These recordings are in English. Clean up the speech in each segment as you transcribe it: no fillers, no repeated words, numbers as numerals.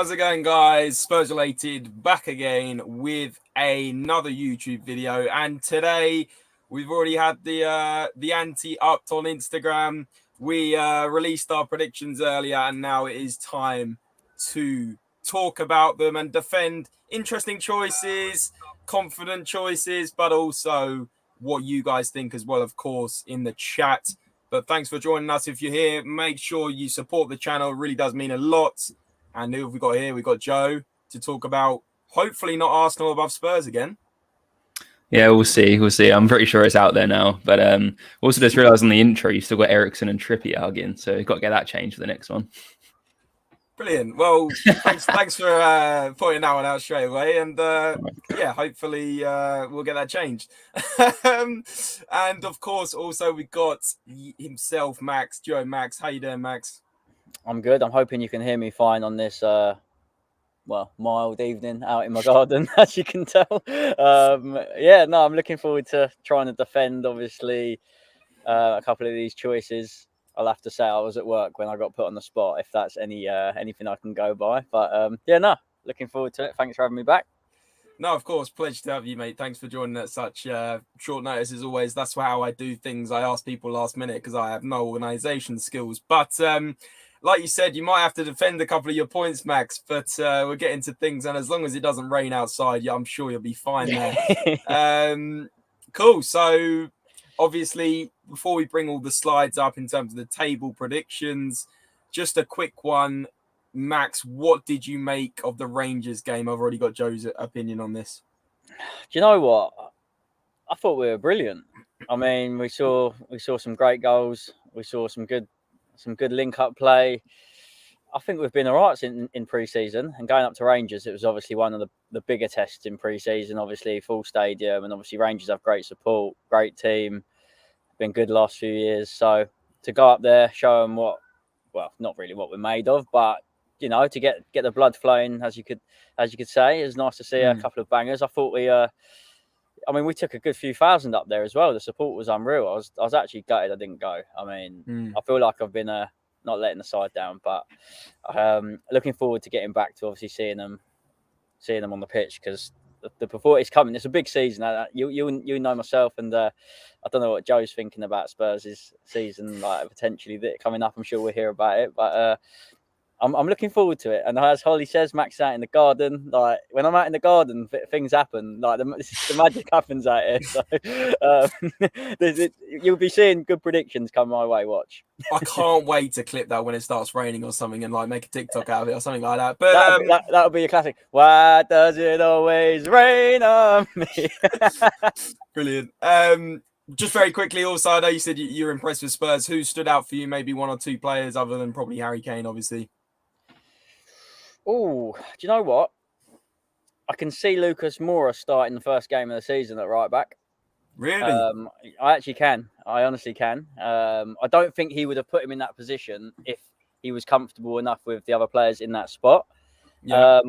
How's it going, guys? Spurs Related back again with another YouTube video, and today we've already had the ante upped on Instagram. We released our predictions earlier, and now it is time to talk about them and defend interesting choices, confident choices, but also what you guys think as well, of course, in the chat. But thanks for joining us. If you're here, make sure you support the channel. It really does mean a lot. And who have we got here? We've got Joe to talk about, hopefully not Arsenal above Spurs again. Yeah, we'll see. We'll see. I'm pretty sure it's out there now. But also just realised on the intro, you've still got Eriksen and Trippier hugging. So you've got to get that changed for the next one. Brilliant. Well, thanks for pointing that one out straight away. And yeah, hopefully we'll get that changed. And of course, also we got himself, Max. Joe, Max. How you doing, Max? I'm good. I'm hoping you can hear me fine on this, mild evening out in my garden, as you can tell. I'm looking forward to trying to defend, obviously, a couple of these choices. I'll have to say I was at work when I got put on the spot, if that's anything I can go by. But, looking forward to it. Thanks for having me back. No, of course. Pleasure to have you, mate. Thanks for joining at such short notice as always. That's how I do things. I ask people last minute because I have no organisation skills. But like you said, you might have to defend a couple of your points, Max. But we're getting to things. And as long as it doesn't rain outside, yeah, I'm sure you'll be fine there. Cool. So obviously, before we bring all the slides up in terms of the table predictions, just a quick one. Max, what did you make of the Rangers game? I've already got Joe's opinion on this. Do you know what? I thought we were brilliant. I mean, we saw some great goals. We saw some good link-up play. I think we've been all right in pre-season. And going up to Rangers, it was obviously one of the bigger tests in pre-season. Obviously, full stadium. And obviously, Rangers have great support, great team. Been good last few years. So to go up there, show them not really what we're made of, but you know, to get the blood flowing, as you could say, it's nice to see a couple of bangers. I thought we took a good few thousand up there as well. The support was unreal. I was actually gutted I didn't go. I mean, I feel like I've been not letting the side down, but looking forward to getting back to obviously seeing them on the pitch, because the performance is coming. It's a big season. You know myself, and I don't know what Joe's thinking about Spurs' season, like potentially coming up. I'm sure we'll hear about it, but I'm looking forward to it. And as Holly says, Max out in the garden. Like when I'm out in the garden, things happen. Like the magic happens out here. So you'll be seeing good predictions come my way. Watch. I can't wait to clip that when it starts raining or something, and like make a TikTok out of it or something like that. But that'll be a classic. Why does it always rain on me? Brilliant. Just very quickly, also, I know you said you're impressed with Spurs. Who stood out for you? Maybe one or two players other than probably Harry Kane, obviously. Oh, do you know what? I can see Lucas Moura starting the first game of the season at right back. Really? I actually can. I honestly can. I don't think he would have put him in that position if he was comfortable enough with the other players in that spot. Yeah.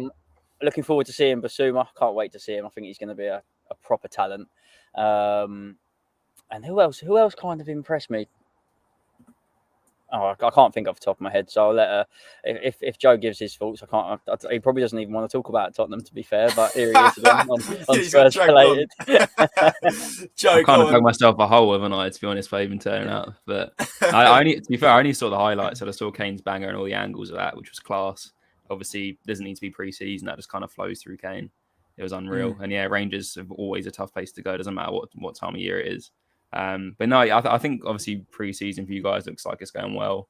Looking forward to seeing Bissouma. Can't wait to see him. I think he's going to be a proper talent. And who else? Who else kind of impressed me? Oh, I can't think off the top of my head, so I'll let if Joe gives his thoughts. He probably doesn't even want to talk about Tottenham, to be fair. But here he is again on Spurs related. Joe, I kind of dug myself a hole, haven't I? To be honest, by even turning out. But I only saw the highlights. So I saw Kane's banger and all the angles of that, which was class. Obviously, doesn't need to be pre-season. That just kind of flows through Kane. It was unreal. And yeah, Rangers have always a tough place to go. Doesn't matter what time of year it is. But no, I think obviously pre-season for you guys looks like it's going well.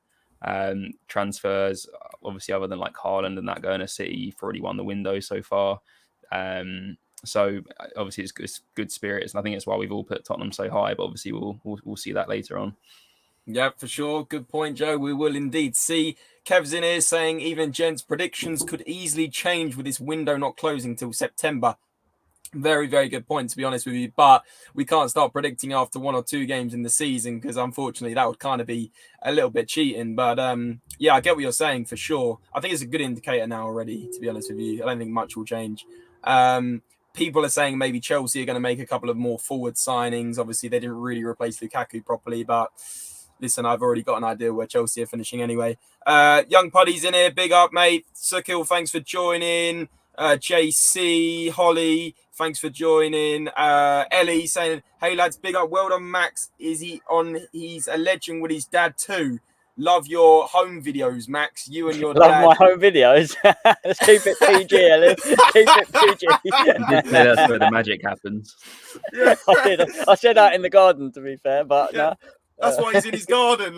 Transfers, obviously, other than like Haaland and that going to City, you've already won the window so far. So obviously it's good spirits, and I think it's why we've all put Tottenham so high. But obviously we'll see that later on. Yeah, for sure. Good point, Joe. We will indeed see. Kev's in here saying even Gents' predictions could easily change with this window not closing till September. Very, very good point, to be honest with you. But we can't start predicting after 1 or 2 games in the season, because unfortunately that would kind of be a little bit cheating. But yeah, I get what you're saying for sure. I think it's a good indicator now already, to be honest with you. I don't think much will change. People are saying maybe Chelsea are going to make a couple of more forward signings. Obviously, they didn't really replace Lukaku properly, but listen, I've already got an idea where Chelsea are finishing anyway. Young Puddy's in here. Big up, mate. Sukil, thanks for joining. JC, Holly, thanks for joining. Ellie saying, hey lads, big up. Well done, Max. Is he on? He's a legend with his dad too. Love your home videos, Max. You and your dad. Love my home videos. Let's keep it PG, Ellie. Keep it PG. You did say that's where the magic happens. Yeah. I said that in the garden, to be fair, but yeah. no. That's why he's in his garden.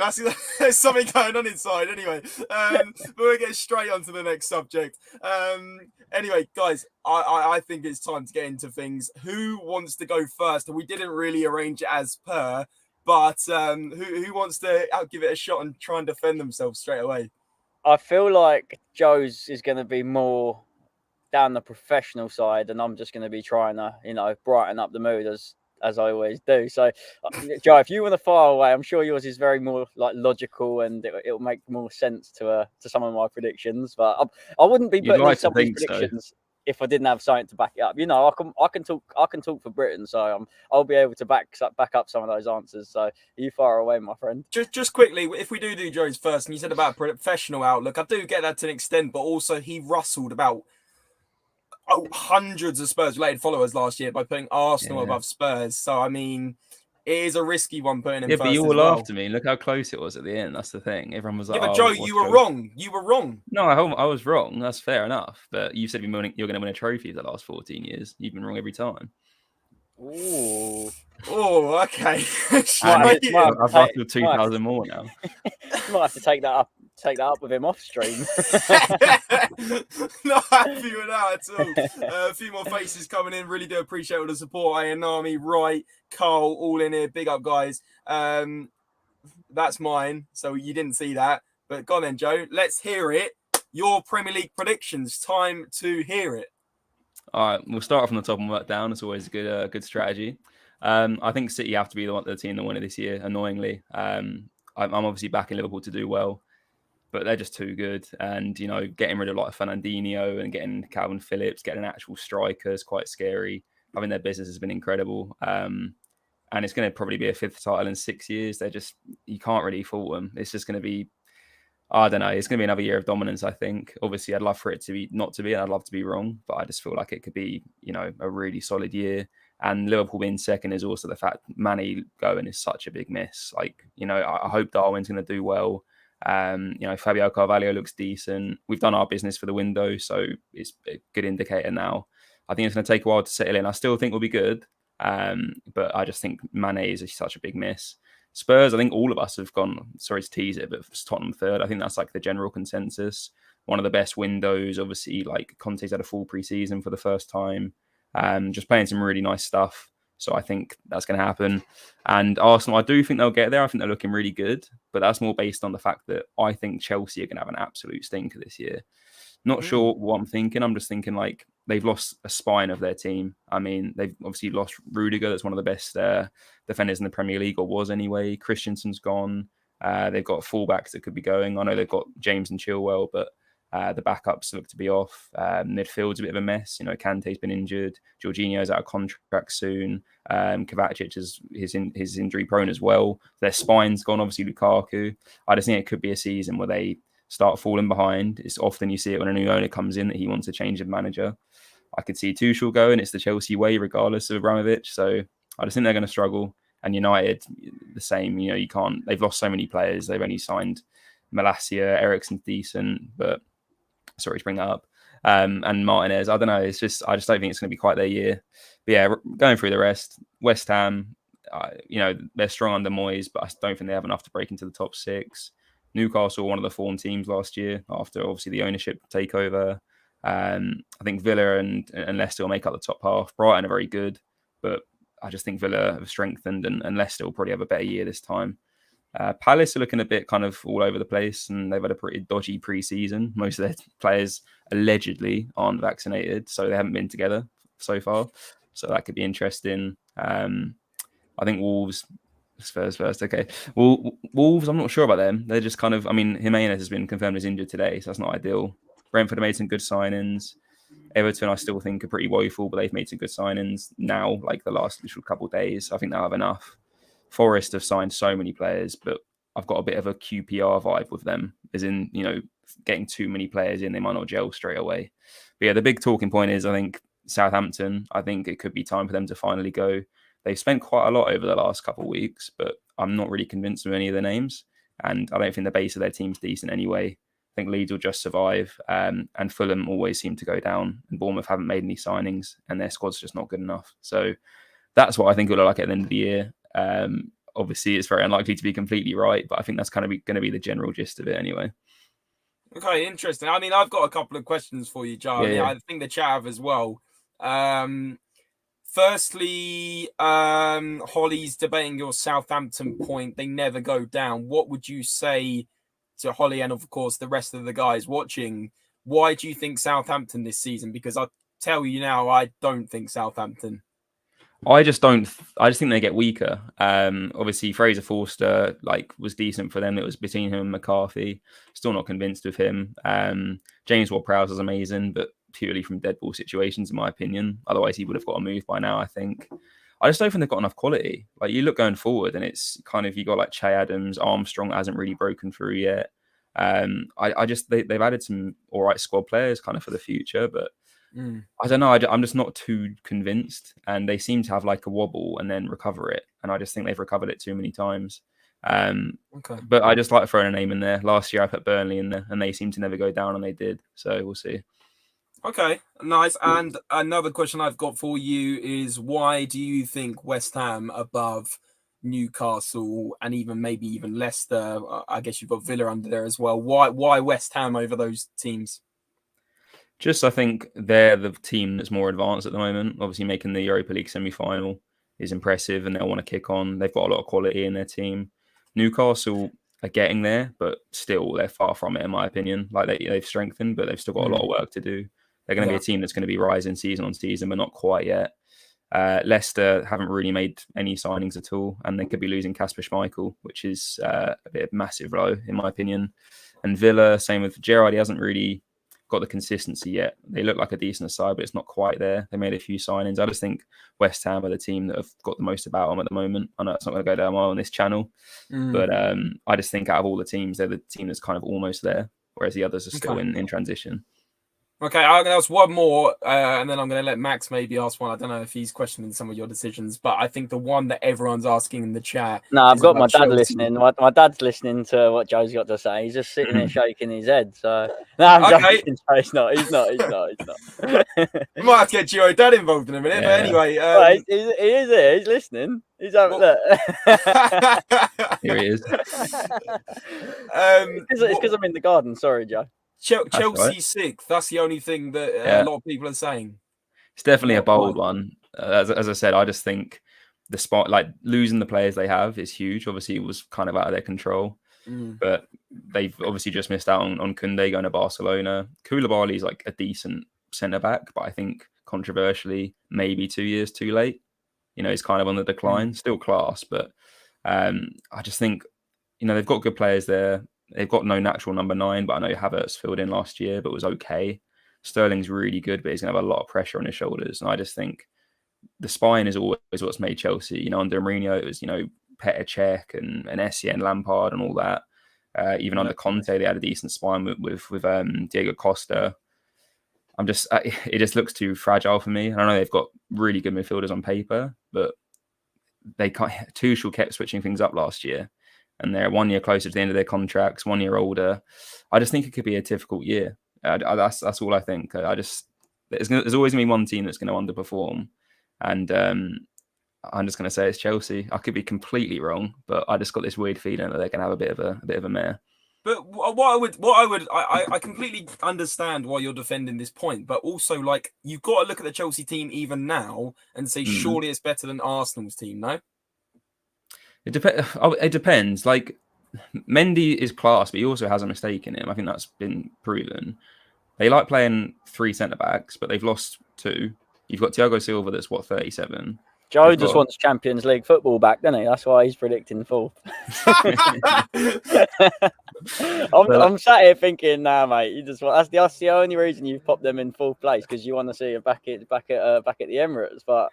There's something going on inside. Anyway, but we'll get straight on to the next subject. Anyway, guys, I think it's time to get into things. Who wants to go first? And we didn't really arrange it as per, but who wants to give it a shot and try and defend themselves straight away? I feel like Joe's is going to be more down the professional side, and I'm just going to be trying to, brighten up the mood as I always do. So, Joe, if you want to fire away, I'm sure yours is very more like logical, and it'll make more sense to some of my predictions. But I wouldn't be putting some of these predictions if I didn't have something to back it up. I can talk for Britain, so I'll be able to back up some of those answers. So you fire away, my friend. Just quickly, if we do Joe's first, and you said about professional outlook, I do get that to an extent, but also he rustled about hundreds of Spurs-related followers last year by putting Arsenal above Spurs. So, I mean, it is a risky one putting him first. But you all laughed at me. Look how close it was at the end. That's the thing. Everyone was like, but Joe, you were wrong. You were wrong. No, I was wrong. That's fair enough. But you said you're going to win a trophy for the last 14 years. You've been wrong every time. Ooh. Oh, okay. I've rustled 2,000 more now. You might have to take that up with him off stream. Not happy with that at all. A few more faces coming in. Really do appreciate all the support. Ayanami, Wright, Carl, all in here. Big up, guys. That's mine. So you didn't see that. But go on then, Joe. Let's hear it. Your Premier League predictions. Time to hear it. All right, we'll start from the top and work down. It's always a good strategy. I think City have to be the team that win it this year, annoyingly. I'm obviously backing Liverpool to do well, but they're just too good. And, getting rid of like Fernandinho and getting Calvin Phillips, getting actual strikers, quite scary. I mean, their business has been incredible. And it's going to probably be a 5th title in 6 years. You can't really fault them. It's just going to be, I don't know. It's going to be another year of dominance, I think. Obviously, I'd love for it to be not to be, and I'd love to be wrong. But I just feel like it could be, a really solid year. And Liverpool being second is also the fact Mane going is such a big miss. I hope Darwin's going to do well. Fabio Carvalho looks decent. We've done our business for the window, so it's a good indicator now. I think it's going to take a while to settle in. I still think we'll be good, but I just think Mane is such a big miss. Spurs, I think all of us have gone, sorry to tease it, but Tottenham third. I think that's like the general consensus. One of the best windows. Obviously, like Conte's had a full pre-season for the first time. Just playing some really nice stuff. So I think that's going to happen. And Arsenal, I do think they'll get there. I think they're looking really good. But that's more based on the fact that I think Chelsea are going to have an absolute stinker this year. Not sure what I'm thinking. I'm just thinking like they've lost a spine of their team. I mean, they've obviously lost Rudiger. That's one of the best defenders in the Premier League, or was anyway. Christensen's gone. They've got fullbacks that could be going. I know they've got James and Chilwell, but the backups look to be off. Midfield's a bit of a mess. Kante's been injured. Jorginho's out of contract soon. Kovacic is his injury prone as well. Their spine's gone. Obviously, Lukaku. I just think it could be a season where they start falling behind. It's often you see it when a new owner comes in that he wants to change the manager. I could see Tuchel go, and it's the Chelsea way, regardless of Abramovich. So I just think they're going to struggle. And United, the same. You can't. They've lost so many players. They've only signed Malacia, Eriksen's decent, but sorry to bring that up. And Martinez, I don't know. I just don't think it's going to be quite their year. But yeah, going through the rest, West Ham, they're strong under Moyes, but I don't think they have enough to break into the top 6. Newcastle, one of the form teams last year after obviously the ownership takeover. I think Villa and Leicester will make up the top half. Brighton are very good, but I just think Villa have strengthened and Leicester will probably have a better year this time. Palace are looking a bit kind of all over the place, and they've had a pretty dodgy pre-season. Most of their players allegedly aren't vaccinated, so they haven't been together so far. So that could be interesting. I think Wolves, Spurs first. Okay. Well, Wolves, I'm not sure about them. They're just kind of, Jimenez has been confirmed as injured today, so that's not ideal. Brentford have made some good signings. Everton, I still think, are pretty woeful, but they've made some good signings now, like the last literal couple of days. I think they'll have enough. Forest have signed so many players, but I've got a bit of a QPR vibe with them, as in, getting too many players in, they might not gel straight away. But yeah, the big talking point is, I think, Southampton. I think it could be time for them to finally go. They've spent quite a lot over the last couple of weeks, but I'm not really convinced of any of the names. And I don't think the base of their team's decent anyway. I think Leeds will just survive. And Fulham always seem to go down. And Bournemouth haven't made any signings, and their squad's just not good enough. So that's what I think it'll look like at the end of the year. Obviously, it's very unlikely to be completely right, but I think that's kind of going to be the general gist of it anyway. Okay, interesting. I mean, I've got a couple of questions for you, Joe. Yeah. I think the chat have as well. Firstly, Holly's debating your Southampton point. They never go down. What would you say to Holly and, of course, the rest of the guys watching? Why do you think Southampton this season? Because I'll tell you now, I don't think Southampton. I just think they get weaker. Obviously, Fraser Forster was decent for them. It was between him and McCarthy. Still not convinced of him. James Ward-Prowse is amazing, but purely from dead ball situations, in my opinion. Otherwise, he would have got a move by now, I think. I just don't think they've got enough quality. You look going forward, and it's kind of, you got Che Adams, Armstrong hasn't really broken through yet. They've added some all right squad players kind of for the future, but I don't know. I'm just not too convinced, and they seem to have a wobble and then recover it, and I just think they've recovered it too many times. Okay. But I just like throwing a name in there. Last year I put Burnley in there, and they seem to never go down, and they did. So we'll see. Okay, nice. And another question I've got for you is, why do you think West Ham above Newcastle and maybe even Leicester? I guess you've got Villa under there as well. Why West Ham over those teams? Just, I think they're the team that's more advanced at the moment. Obviously, making the Europa League semi-final is impressive, and they'll want to kick on. They've got a lot of quality in their team. Newcastle are getting there, but still, they're far from it, in my opinion. They've strengthened, but they've still got a lot of work to do. They're going to be a team that's going to be rising season on season, but not quite yet. Leicester haven't really made any signings at all, and they could be losing Kasper Schmeichel, which is a bit of massive blow, in my opinion. And Villa, same with Gerrard, he hasn't really got the consistency yet. They look like a decent side, but it's not quite there. They made a few signings. I just think West Ham are the team that have got the most about them at the moment. I know it's not going to go down well on this channel, but I just think out of all the teams, they're the team that's kind of almost there, whereas the others are still in transition. Okay, I'm going to ask one more, and then I'm going to let Max maybe ask one. I don't know if he's questioning some of your decisions, but I think the one that everyone's asking in the chat. No, I've got my dad Chelsea. listening. My dad's listening to what Joe's got to say. He's just sitting there shaking his head. So no, I'm joking. He's not. He's not. We might have to get Gio Dad involved in a minute, but anyway. He is here. He's listening. He's over there. Here he is. It's because I'm in the garden. Sorry, Joe. Chelsea sixth. That's the only thing that a lot of people are saying. It's definitely a bold one. As I said, I just think the spot, losing the players they have, is huge. Obviously, it was kind of out of their control, but they've obviously just missed out on Koundé going to Barcelona. Koulibaly's a decent centre back, but I think controversially, maybe 2 years too late. He's kind of on the decline. Still class, but I just think they've got good players there. They've got no natural number 9, but I know Havertz filled in last year, but was okay. Sterling's really good, but he's going to have a lot of pressure on his shoulders. And I just think the spine is always what's made Chelsea. Under Mourinho, it was, Petr Cech and Essien, Lampard and all that. Even under Conte, they had a decent spine with Diego Costa. It just looks too fragile for me. And I know they've got really good midfielders on paper, but they can't. Tuchel kept switching things up last year. And they're 1 year closer to the end of their contracts, 1 year older. I just think it could be a difficult year. That's all I think. There's always going to be one team that's going to underperform. And I'm just going to say it's Chelsea. I could be completely wrong, but I just got this weird feeling that they're going to have a bit of a mare. But I completely understand why you're defending this point, but also you've got to look at the Chelsea team even now and say surely it's better than Arsenal's team, no? It depends. Mendy is class, but he also has a mistake in him. I think that's been proven. They like playing 3 centre backs, but they've lost 2. You've got Thiago Silva, that's 37. Joe just wants Champions League football back, doesn't he? That's why he's predicting 4th. I'm sat here thinking, nah, mate. That's the only reason you've popped them in 4th place, because you want to see it back at the Emirates. But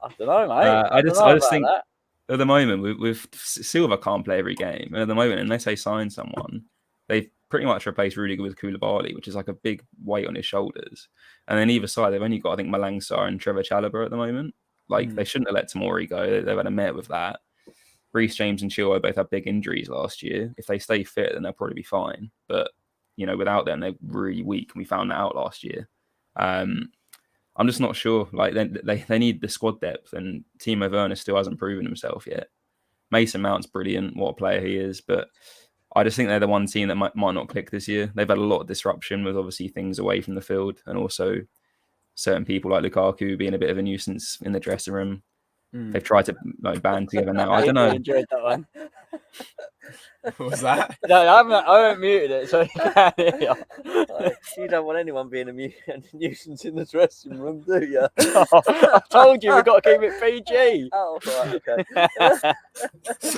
I don't know, mate. I just think. That. at the moment, with Silva can't play every game. And at the moment, unless they sign someone, they've pretty much replaced Rudiger with Koulibaly, which is like a big weight on his shoulders. And then either side, they've only got, I think, Malang Sarr and Trevor Chalobah at the moment. Like, they shouldn't have let Tomori go. They've had a met with that. Reece James and Chilwell both had big injuries last year. If they stay fit, then they'll probably be fine. But, you know, without them, they're really weak. And we found that out last year. I'm just not sure. Like, they need the squad depth, and Timo Werner still hasn't proven himself yet. Mason Mount's brilliant. What a player he is. But I just think they're the one team that might not click this year. They've had a lot of disruption with obviously things away from the field, and also certain people like Lukaku being a bit of a nuisance in the dressing room. They've tried to like band together now. I don't know. I enjoyed that one. What was that? No, I haven't muted it, so you can't hear. You don't want anyone being a nuisance in the dressing room, do you? I told you we've got to keep it PG. Oh, right, okay.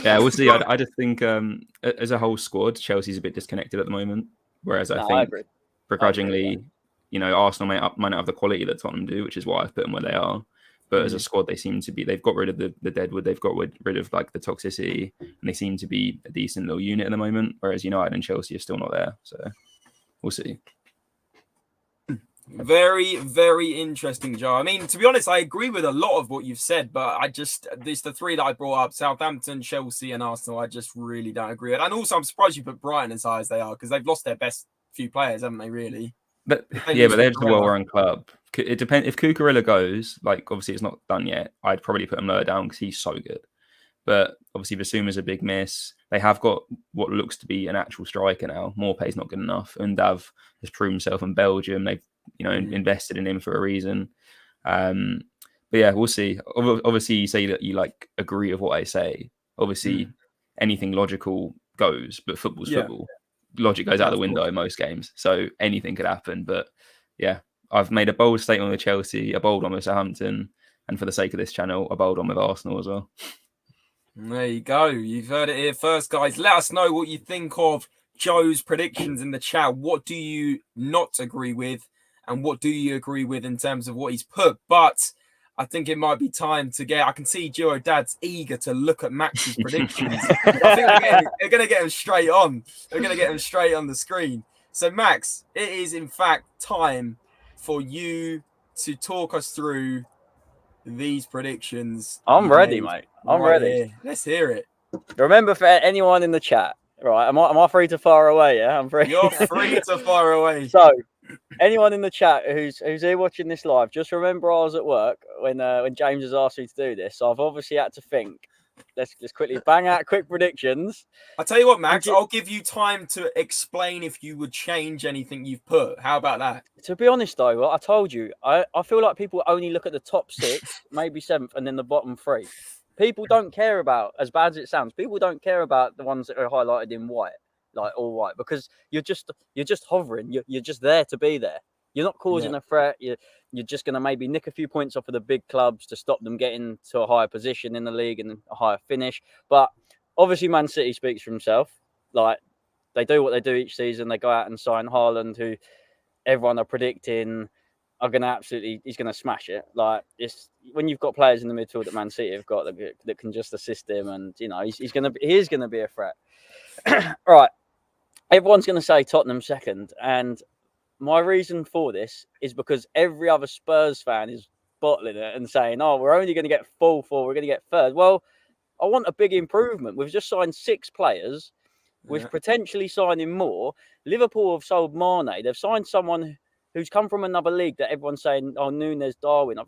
Yeah, we'll see. I just think as a whole squad, Chelsea's a bit disconnected at the moment. Whereas I think agree. begrudgingly, you know, Arsenal might not have the quality that Tottenham do, which is why I've put them where they are. But as a squad, they seem to be. They've got rid of the deadwood. They've got rid of like the toxicity, and they seem to be a decent little unit at the moment. Whereas United and Chelsea are still not there. So we'll see. Very, very interesting, Joe. I mean, to be honest, I agree with a lot of what you've said, but the three that I brought up, Southampton, Chelsea, and Arsenal, I just really don't agree with. And also, I'm surprised you put Brighton as high as they are, because they've lost their best few players, haven't they? Really? But they're just a well-run club. It depends if Cucurella goes. Like, obviously, it's not done yet. I'd probably put him lower down because he's so good. But obviously, Bissouma's a big miss. They have got what looks to be an actual striker now. Morpay's not good enough. Undav has proved himself in Belgium. They've invested in him for a reason. But yeah, we'll see. Obviously, you say that you like agree with what I say. Obviously, anything logical goes, but football's football. Logic goes out the window in most games, so anything could happen. But yeah, I've made a bold statement with Chelsea, a bold one with Southampton, and for the sake of this channel, a bold one with Arsenal as well. There you go. You've heard it here first, guys. Let us know what you think of Joe's predictions in the chat. What do you not agree with, and what do you agree with in terms of what he's put? But I think it might be time to get. I can see Giro Dad's eager to look at Max's predictions. I think they're going to get him straight on. They're going to get him straight on the screen. So, Max, it is in fact time for you to talk us through these predictions. I'm ready, mate. I'm ready. Here. Let's hear it. Remember, for anyone in the chat, right? Am I free to fire away? Yeah, I'm free. You're free to fire away. So, anyone in the chat who's here watching this live, just remember I was at work when James has asked me to do this. So I've obviously had to think. Let's quickly bang out quick predictions. I'll tell you what, Max, I'll give you time to explain if you would change anything you've put. How about that? To be honest, though, I told you, I feel like people only look at the top 6, maybe 7th, and then the bottom 3. People don't care about, as bad as it sounds, people don't care about the ones that are highlighted in white, like all white, because you're just hovering. You're just there to be there. You're not causing a threat. You're just going to maybe nick a few points off of the big clubs to stop them getting to a higher position in the league and a higher finish. But obviously, Man City speaks for himself. Like, they do what they do each season. They go out and sign Haaland, who everyone are predicting he's going to smash it. Like, it's when you've got players in the midfield that Man City have got that can just assist him, and he is going to be a threat. Right, everyone's going to say Tottenham second, and my reason for this is because every other Spurs fan is bottling it and saying, "Oh, we're only going to get we're going to get third." Well, I want a big improvement. We've just signed 6 players. We're potentially signing more. Liverpool have sold Mane. They've signed someone who's come from another league that everyone's saying, "Oh, Nunes, Darwin."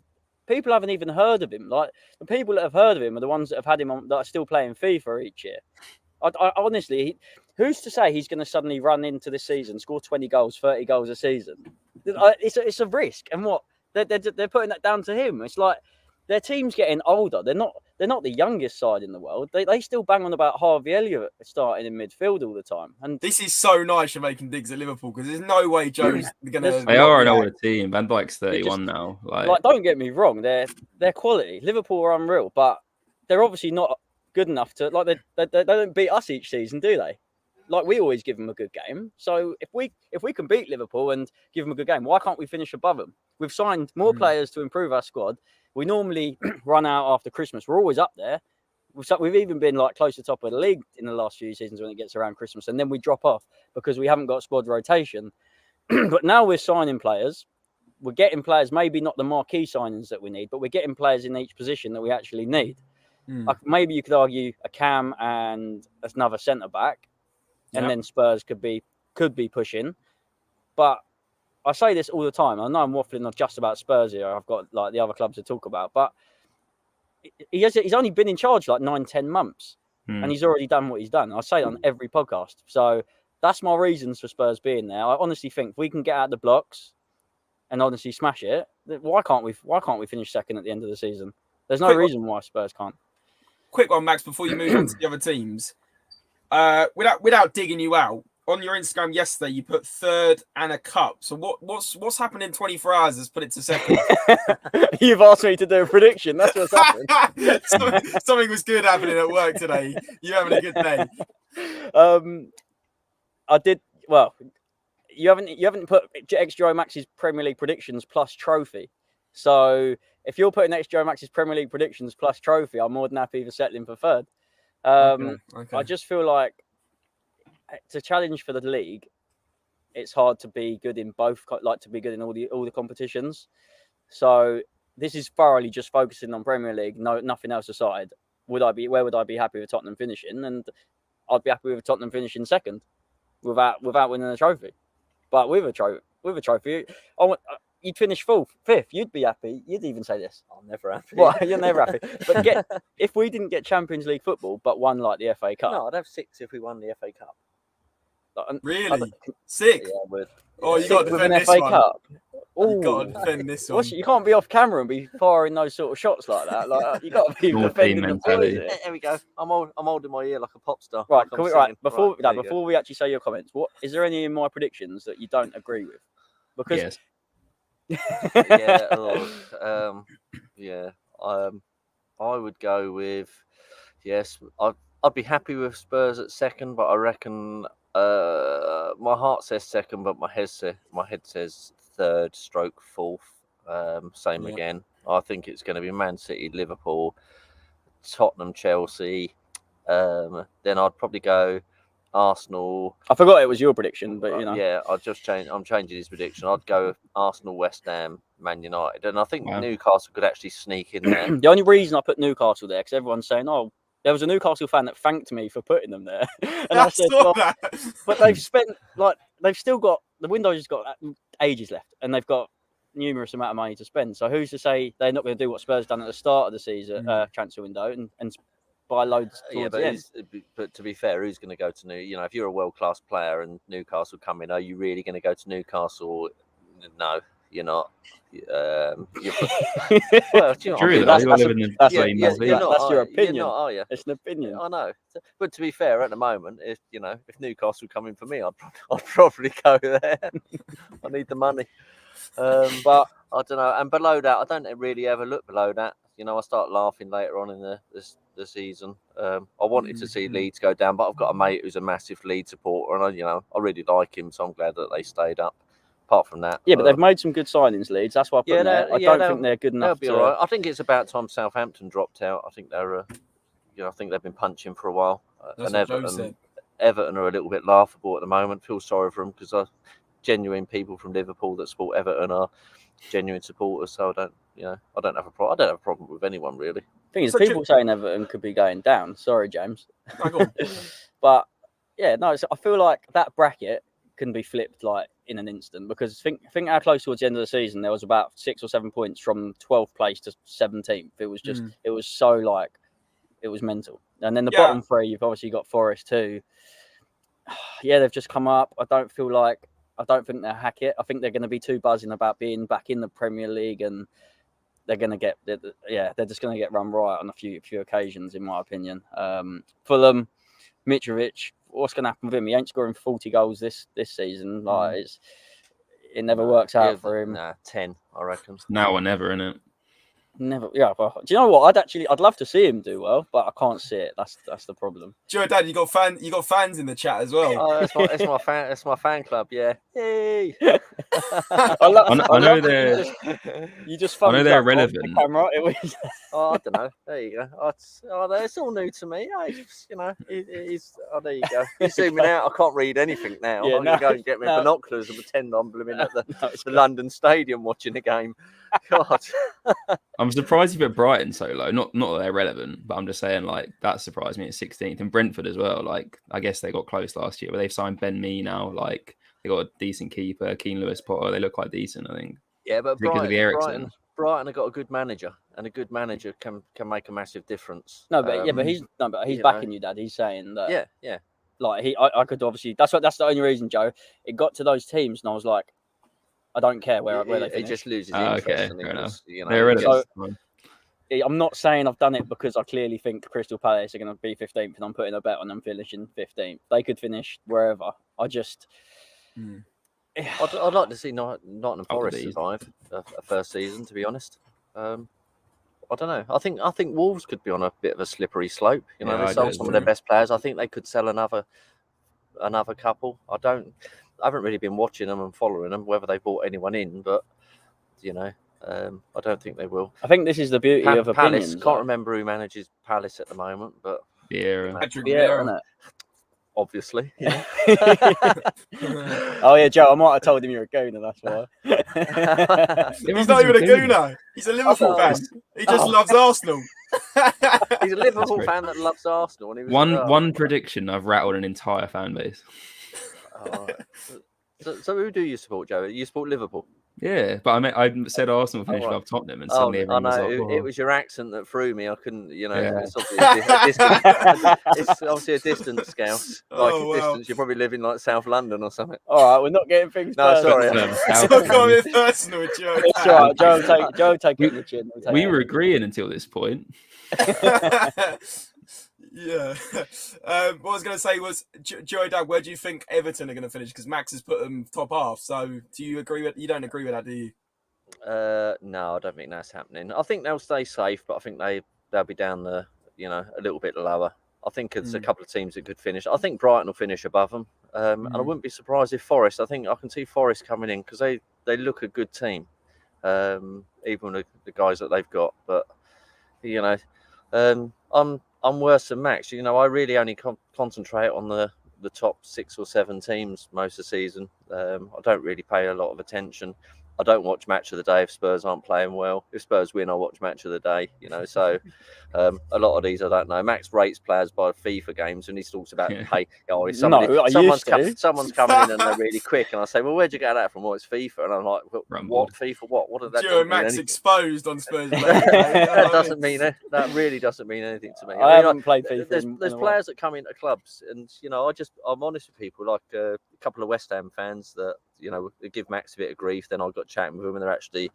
People haven't even heard of him. Like, the people that have heard of him are the ones that have had him on, that are still playing FIFA each year. I honestly, who's to say he's going to suddenly run into this season, score 20 goals, 30 goals a season? It's a risk. And what? They're putting that down to him. It's like their team's getting older. They're not the youngest side in the world. They still bang on about Harvey Elliott starting in midfield all the time. And this is so nice you're making digs at Liverpool, because there's no way Joe's going to... They are an older team. Van Dijk's 31 now. Like, don't get me wrong. They're quality. Liverpool are unreal, but they're obviously not good enough to... Like, they don't beat us each season, do they? Like, we always give them a good game. So if we can beat Liverpool and give them a good game, why can't we finish above them? We've signed more players to improve our squad. We normally run out after Christmas. We're always up there. we've even been like close to the top of the league in the last few seasons when it gets around Christmas, and then we drop off because we haven't got squad rotation. But now we're signing players. We're getting players, maybe not the marquee signings that we need, but we're getting players in each position that we actually need. Like maybe you could argue a Cam and another centre back, and then Spurs could be pushing. But I say this all the time. I know I'm waffling not just about Spurs here. I've got like the other clubs to talk about, but he's only been in charge like 9-10 months, and he's already done what he's done. I say it on every podcast. So that's my reasons for Spurs being there. I honestly think if we can get out the blocks and honestly smash it, why can't we finish second at the end of the season? There's no reason why Spurs can't. Quick one, Max, before you move on to the other teams. Without digging you out, on your Instagram yesterday, you put third and a cup. So what's happened in 24 hours has put it to second? You've asked me to do a prediction. That's what's happened. Something was good happening at work today. You're having a good day. I did well. You haven't put XGO Max's Premier League predictions plus trophy. So if you're putting XGO Max's Premier League predictions plus trophy, I'm more than happy for settling for third. Okay. I just feel like to challenge for the league, it's hard to be good in both, like to be good in all the competitions. So this is thoroughly just focusing on Premier League, nothing else aside. Where would I be happy with Tottenham finishing? And I'd be happy with Tottenham finishing second, without winning a trophy. But with a trophy, you'd finish fifth. You'd be happy. You'd even say this. I'm never happy. Well, you're never happy. But if we didn't get Champions League football, but won like the FA Cup. No, I'd have 6 if we won the FA Cup. Really? 6? Yeah, I would. Oh, you got to defend this FA one. Cup. You got to defend this one. You can't be off camera and be firing those sort of shots like that. Like you got to be defending the boys. There we go. I'm holding my ear like a pop star. Right, before we actually say your comments, is there any of my predictions that you don't agree with? Because I would go with I'd be happy with Spurs at second, but I reckon my heart says second, but my head says third / fourth. Same again. I think it's going to be Man City, Liverpool, Tottenham, Chelsea. Then I'd probably go Arsenal. I forgot it was your prediction, but you know. Yeah, I'll just change. I'm changing his prediction. I'd go Arsenal, West Ham, Man United, and I think Newcastle could actually sneak in there. The only reason I put Newcastle there because everyone's saying, "Oh, there was a Newcastle fan that thanked me for putting them there," and I said, "But they've spent they've still got the window's just got ages left, and they've got numerous amount of money to spend. So who's to say they're not going to do what Spurs done at the start of the season transfer window and buy loads towards the end? But to be fair, who's going to go to if you're a world-class player and Newcastle come in, are you really going to go to Newcastle? No, you're not. Well, true. That's your opinion. You're not, are you? It's an opinion. I know. But to be fair, at the moment, if Newcastle come in for me, I'd probably go there. I need the money. But I don't know. And below that, I don't really ever look below that. I start laughing later on in the season. I wanted to see Leeds go down, but I've got a mate who's a massive Leeds supporter, and I really like him, so I'm glad that they stayed up. Apart from that, but they've made some good signings, Leeds. That's why I put them there. I don't think they're good enough. They'll be all right. I think it's about time Southampton dropped out. I think they're, I think they've been punching for a while. And Everton are a little bit laughable at the moment. Feel sorry for them because genuine people from Liverpool that support Everton are genuine supporters. So I don't have a problem. I don't have a problem with anyone really. The thing is, people saying Everton could be going down. Sorry, James. But I feel like that bracket can be flipped like in an instant because think how close towards the end of the season there was about 6 or 7 points from 12th place to 17th. It was just it was so it was mental. And then the bottom three, you've obviously got Forest too. They've just come up. I don't think they'll hack it. I think they're going to be too buzzing about being back in the Premier League, and they're going to they're just going to get run right on a few occasions, in my opinion. Fulham, Mitrovic, what's going to happen with him? He ain't scoring 40 goals this season. Like it never works out for him. 10, I reckon. Now or never, innit? Never. Yeah. Well, do you know what? I'd love to see him do well, but I can't see it. That's the problem. Joe, Dad, you got fans in the chat as well. Oh, it's my fan club. Yeah. Hey. I know love they're. you just I know they're thumbs up off relevant. the camera. It was. Oh, I don't know. There you go. It's all new to me. You know, there you go. You're zooming out. I can't read anything now. Yeah, I'm going to go and get my binoculars and pretend I'm blooming at the London Stadium watching a game. God. I'm surprised you put Brighton so low. Not that they're relevant, but I'm just saying, like, that surprised me at 16th. And Brentford as well. Like, I guess they got close last year, but they've signed Ben Mee now. Like, they got a decent keeper, Keane Lewis Potter. They look quite decent, I think. Yeah, but because of the Eriksen. Brighton have got a good manager, and a good manager can make a massive difference. No, but he's backing you, Dad. He's saying that. Yeah. Like I could obviously. That's the only reason, Joe. It got to those teams, and I was like, I don't care where they finish. He just loses interest. Okay, and fair enough. You know, They're relevant. I'm not saying I've done it because I clearly think Crystal Palace are going to be 15th, and I'm putting a bet on them finishing 15th. They could finish wherever. I just. I'd like to see Nottingham Forest survive a first season. To be honest, I don't know. I think Wolves could be on a bit of a slippery slope. You know, they sold some of their best players. I think they could sell another couple. I haven't really been watching them and following them, whether they brought anyone in, but you know, I don't think they will. I think this is the beauty of Palace. opinions. Can't remember who manages Palace at the moment, but Vieira. Obviously. Yeah. Oh yeah, Joe, I might have told him you're a gooner, that's why. He's not even a gooner. He's a Liverpool fan. He just loves Arsenal. He's a Liverpool fan that loves Arsenal. And he was one prediction, I've rattled an entire fan base. So who do you support, Joe? You support Liverpool? Yeah, but I said Arsenal finished above Tottenham, and suddenly everyone was like, it was your accent that threw me. I couldn't, you know, Yeah. it's obviously a distance scouse. Distance. You're probably living like South London or something. All right, we're not getting things. No, sorry. It's not going personal, Joe. It's all right, Joe, take it in the chin. We were agreeing until this point. Yeah. What I was going to say was, Joey Dad, where do you think Everton are going to finish? Because Max has put them top half. So do you agree with? You don't agree with that, do you? No, I don't think that's happening. I think they'll stay safe, but I think they'll be down the, you know, a little bit lower. I think it's a couple of teams that could finish. I think Brighton will finish above them, and I wouldn't be surprised if Forest. I think I can see Forest coming in because they look a good team, even with the guys that they've got. But you know, I'm worse than Max. You know, I really only concentrate on the top 6 or 7 teams most of the season. I don't really pay a lot of attention. I don't watch match of the day if Spurs aren't playing well. If Spurs win, I watch match of the day. You know, so a lot of these I don't know. Max rates players by FIFA games, and he talks about pay. Oh, someone's coming in and they're really quick, and I say, well, where'd you get that from? Well, it's FIFA, and I'm like, what FIFA? What did that? Joe Max exposed on Spurs. That doesn't mean it. That really doesn't mean anything to me. I haven't played FIFA. There's players that come into clubs, and you know, I'm honest with people. Like a couple of West Ham fans that, you know, give Max a bit of grief. Then I got chatting with them, and they're actually,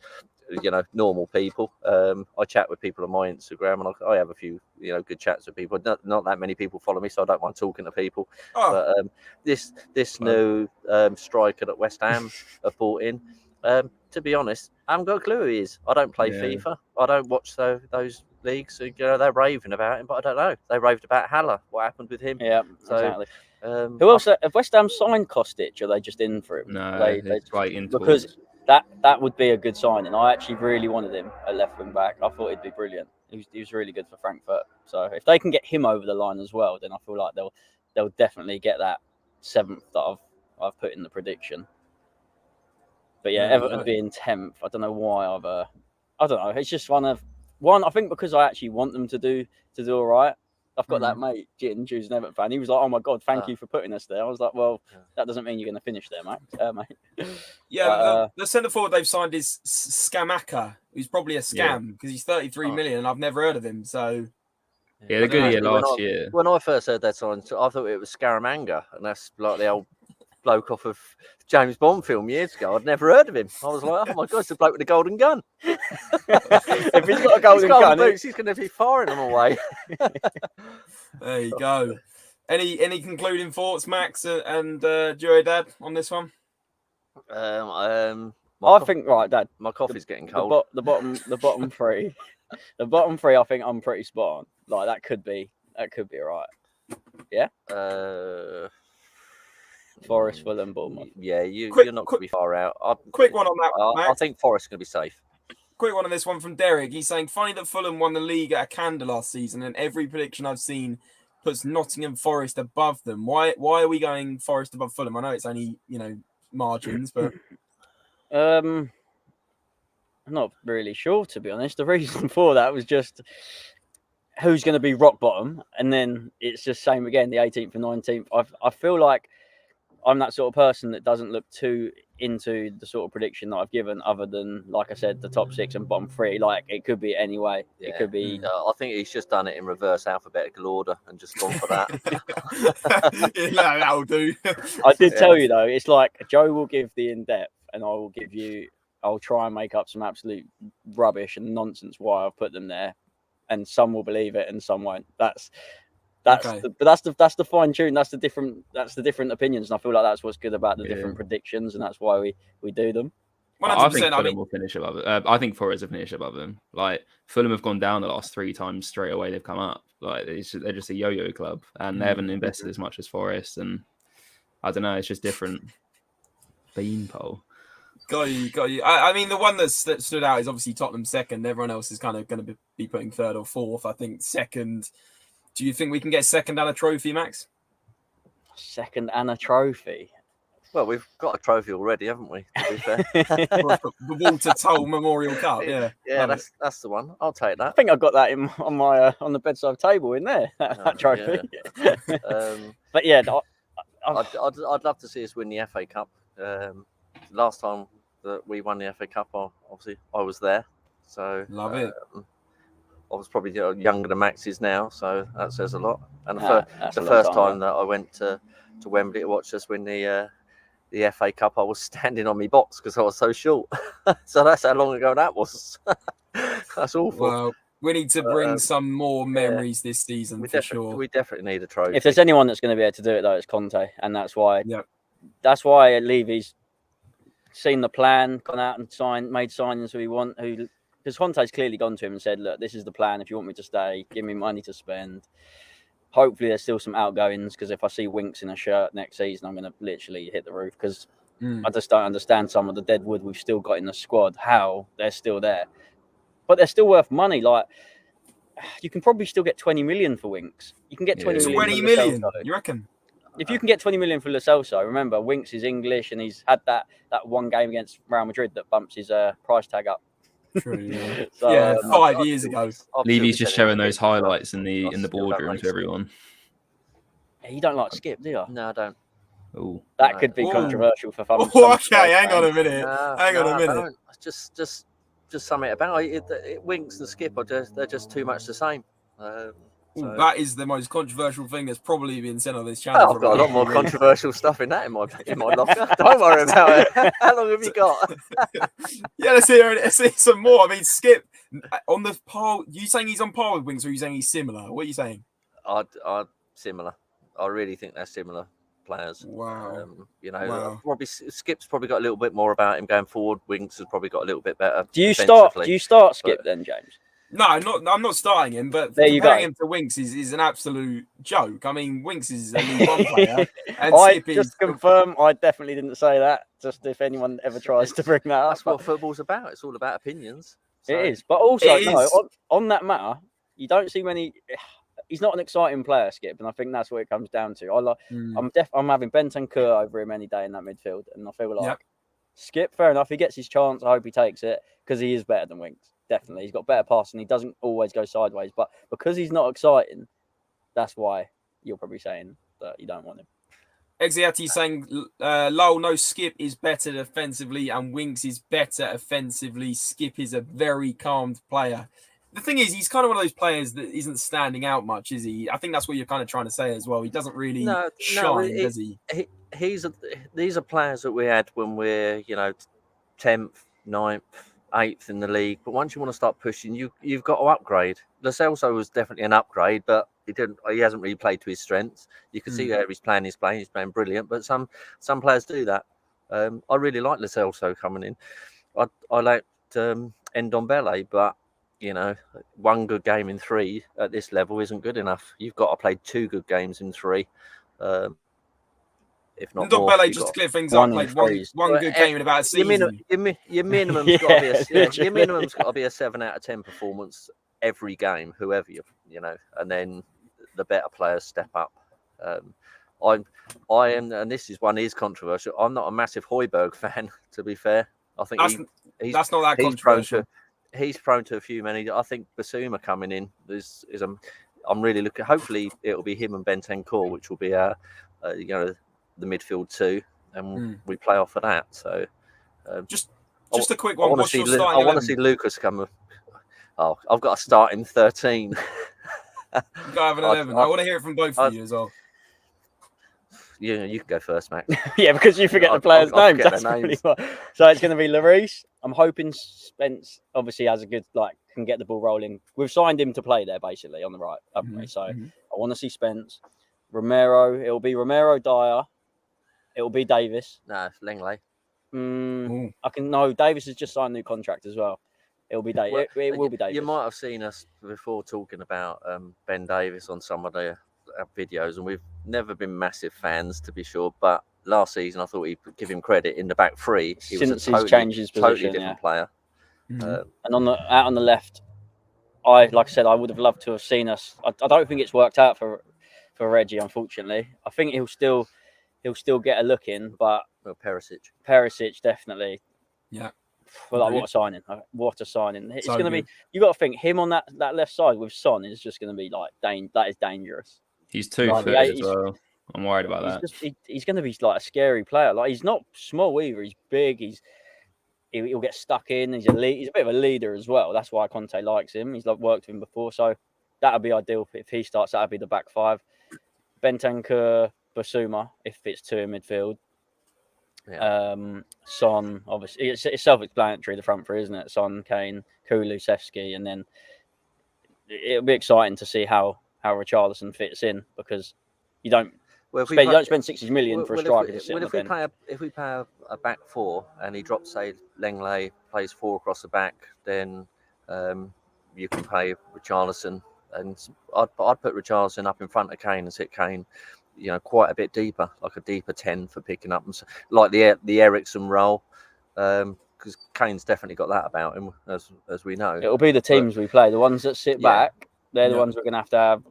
you know, normal people. I chat with people on my Instagram, and I have a few, you know, good chats with people. Not that many people follow me, so I don't mind talking to people. But this new striker that West Ham have brought in, to be honest, I haven't got a clue who he is. I don't play FIFA. I don't watch those leagues. So, you know, they're raving about him, but I don't know. They raved about Haller. What happened with him? Yeah, exactly. Who else? Have West Ham signed Kostic, or are they just in for him? No, they right in because that would be a good signing. I actually really wanted him at left wing back. I thought he'd be brilliant. He was really good for Frankfurt. So if they can get him over the line as well, then I feel like they'll definitely get that 7th that I've put in the prediction. But yeah, Everton being 10th, I don't know why I don't know. It's just one. I think because I actually want them to do all right. I've got that mate, Ginge, who's an Everton fan. He was like, "Oh my God, thank you for putting us there." I was like, "Well, that doesn't mean you're going to finish there, mate." Yeah, the centre forward they've signed is Scamacca, who's probably a scam because he's 33 million, and I've never heard of him. So yeah, they're good here last year. When I first heard that sign, I thought it was Scaramanga, and that's like the old bloke off of James Bond film years ago. I'd never heard of him. I was like, oh my God, it's the bloke with the golden gun. If he's got a golden gun, boots, he's going to be firing them away. There you go. Any concluding thoughts, Max and Joey Dad, on this one? I think Dad. My coffee's getting The, cold. bo- the bottom three, the bottom three. I think I'm pretty spot on. Like that could be alright. Yeah. Forest, Fulham, Bournemouth. Yeah, you're not going to be far out. Quick one on that, I Max. think Forest's going to be safe. Quick one on this one from Derek. He's saying, funny that Fulham won the league at a candle last season, and every prediction I've seen puts Nottingham Forest above them. Why are we going Forest above Fulham? I know it's only, margins, but I'm not really sure, to be honest. The reason for that was just who's going to be rock bottom, and then it's just same again, the 18th and 19th. I feel like I'm that sort of person that doesn't look too into the sort of prediction that I've given, other than, like I said, the top 6 and bottom 3. Like, it could be any way. Yeah. It could be... I think he's just done it in reverse alphabetical order and just gone for that. that'll do. I did tell you, though, it's like Joe will give the in-depth, and I'll try and make up some absolute rubbish and nonsense why I've put them there, and some will believe it and some won't. That's Okay. That's the fine tune. That's the different opinions, and I feel like that's what's good about the different predictions, and that's why we do them. 100%. I think Fulham will finish above it. I think Forest will finish above them. Like Fulham have gone down the last 3 times straight away. They've come up. Like they're just a yo-yo club, and they haven't invested as much as Forest. And I don't know. It's just different. Beanpole. Got you. I mean, the one that stood out is obviously Tottenham second. Everyone else is kind of going to be putting third or fourth. I think second. Do you think we can get second and a trophy, Max? Second and a trophy. Well, we've got a trophy already, haven't we? To be fair. The Walter Toll Memorial Cup. Yeah, that's the one. I'll take that. I think I've got that on the bedside table in there. That trophy. Yeah. But yeah, I'd love to see us win the FA Cup. Last time that we won the FA Cup, obviously I was there. So love it. I was probably younger than Max is now, so that says a lot. And the the first time that I went to Wembley to watch us win the FA Cup, I was standing on my box because I was so short. So that's how long ago that was. That's awful. Well, we need to bring some more memories this season for sure. We definitely need a trophy. If there's anyone that's going to be able to do it, though, it's Conte, and that's why. Yeah. That's why Levy's seen the plan, gone out and made signings who we want. Because Conte's clearly gone to him and said, "Look, this is the plan. If you want me to stay, give me money to spend." Hopefully, there's still some outgoings, because if I see Winks in a shirt next season, I'm going to literally hit the roof, because I just don't understand some of the deadwood we've still got in the squad, how they're still there. But they're still worth money. Like, you can probably still get 20 million for Winks. You can get 20 million. 20 million, you reckon? If you can get 20 million for Lo Celso, remember, Winks is English, and he's had that one game against Real Madrid that bumps his price tag up. True, yeah. So, 5 years ago. Levy's just showing those highlights in the boardroom to everyone. You don't like Skip, do you? No, I don't. Ooh. That could be controversial for fun. Okay, hang on a minute. Hang on a minute. Just something about it. Winks and Skip they're just too much the same. So. That is the most controversial thing that's probably been said on this channel. I've got a lot more controversial stuff in that in my locker. Don't worry about it. How long have you got? Yeah, let's hear some more. I mean, Skip on the par. You saying he's on par with Winks, or are you saying he's similar? What are you saying? I'd similar. I really think they're similar players. Wow. Probably Skip's probably got a little bit more about him going forward. Winks has probably got a little bit better. Do you start Skip then, James? No, I'm not starting him, but comparing him to Winks is an absolute joke. I mean, Winks is a League One player. And Skip just confirm, I definitely didn't say that. Just if anyone ever tries to bring that up. That's what football's about. It's all about opinions. So. It is. But also, on that matter, you don't see many... He's not an exciting player, Skip, and I think that's what it comes down to. I'm having Bentancur over him any day in that midfield, and I feel like Skip, fair enough, he gets his chance. I hope he takes it, because he is better than Winks. Definitely. He's got better passing. He doesn't always go sideways. But because he's not exciting, that's why you're probably saying that you don't want him. Exiati saying, Lol, no, Skip is better defensively and Winks is better offensively. Skip is a very calmed player. The thing is, he's kind of one of those players that isn't standing out much, is he? I think that's what you're kind of trying to say as well. He doesn't really shine, does he? These are players that we had when we're, 10th, 9th, 8th in the league, but once you want to start pushing, you've got to upgrade. Lo Celso was definitely an upgrade, but he hasn't really played to his strengths. You can see where he's playing brilliant, but some players do that. I really like Lo Celso coming in. I liked Ndombele, but you know, one good game in 3 at this level isn't good enough. You've got to play 2 good games in 3, if not more. Ndombele, just to clear things up, played one good game in about a season. Your minimum's got to be your minimum's got to be a 7 out of 10 performance every game, whoever you know, and then the better players step up. I am, and this is controversial. I'm not a massive Højbjerg fan, to be fair. I think that's not that controversial. He's prone to a few many. I think Bissouma coming in is I'm really looking. Hopefully, it'll be him and Bentancur, which will be you know, the midfield 2, and we play off of that. So just a quick one. I want to see Lucas come. Oh, I've got to start in 13. You got to have an 11. I want to hear it from both of you as well. Yeah, you can go first, Max. Yeah, because you forget the players' names. That's really what... So it's going to be Lloris. I'm hoping Spence obviously has a good, can get the ball rolling. We've signed him to play there, basically, on the right, haven't we? So I want to see Spence. Romero, it'll be Romero, Dyer. It'll be Davis. No, Lenglet. Davis has just signed a new contract as well. It'll be Davis. It will be Davis. You might have seen us before talking about Ben Davis on some of the videos, and we've never been massive fans, to be sure, but last season I thought we'd give him credit in the back 3. He was a totally different player. And out on the left, like I said, I would have loved to have seen us. I don't think it's worked out for Reggie, unfortunately. I think he'll still get a look in, but Perisic definitely. Yeah. Well, what a signing! What a signing! It's going to be. You got to think him on that left side with Son is just going to be that is dangerous. He's 2-footed as well. I'm worried about that. He's going to be like a scary player. He's not small either. He's big. He'll get stuck in. He's a bit of a leader as well. That's why Conte likes him. He's worked with him before, so that would be ideal if he starts. That would be the back 5. Bentancur, Bissouma, if it's 2 in midfield. Yeah. Son, obviously, it's self-explanatory. The front 3, isn't it? Son, Kane, Kulusevski, and then it'll be exciting to see how Richarlison fits in, because you don't spend 60 million for a striker to sit on the bench. If we play a back 4 and he drops, say, Lenglet, plays 4 across the back, then you can play Richarlison, and I'd put Richarlison up in front of Kane and sit Kane, quite a bit deeper, like a deeper 10 for picking up, like the Eriksen role, because Kane's definitely got that about him, as we know. It'll be the teams we play, the ones that sit back. They're the ones we're going to have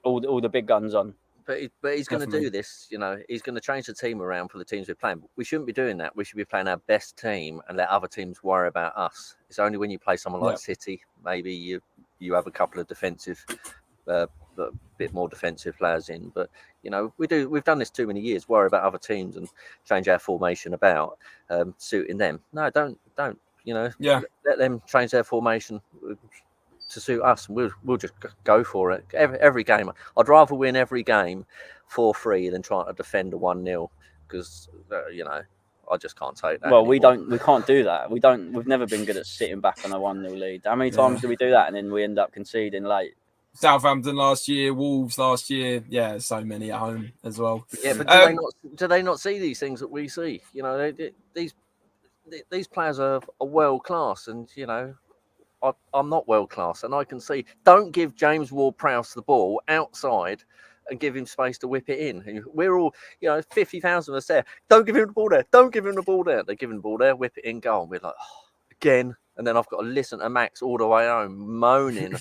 all the big guns on. But he's going to do this, he's going to change the team around for the teams we're playing. We shouldn't be doing that. We should be playing our best team and let other teams worry about us. It's only when you play someone like City, maybe you have a couple of defensive, bit more defensive players in. But, we've done this too many years, worry about other teams and change our formation about suiting them. No, don't, let them change their formation to suit us, and we'll just go for it. Every game, I'd rather win every game 4-3 than trying to defend a 1-0, because I just can't take that. Well, anymore. we can't do that. We've never been good at sitting back on a 1-0 lead. How many times do we do that and then we end up conceding late? Southampton last year, Wolves last year, so many at home as well. Yeah, but do they not see these things that we see? These players are world class, and I'm not world class, and I can see. Don't give James Ward-Prowse the ball outside and give him space to whip it in. We're all, 50,000 of us there. Don't give him the ball there. Don't give him the ball there. They give him the ball there, whip it in, goal. And we're like, again. And then I've got to listen to Max all the way home moaning.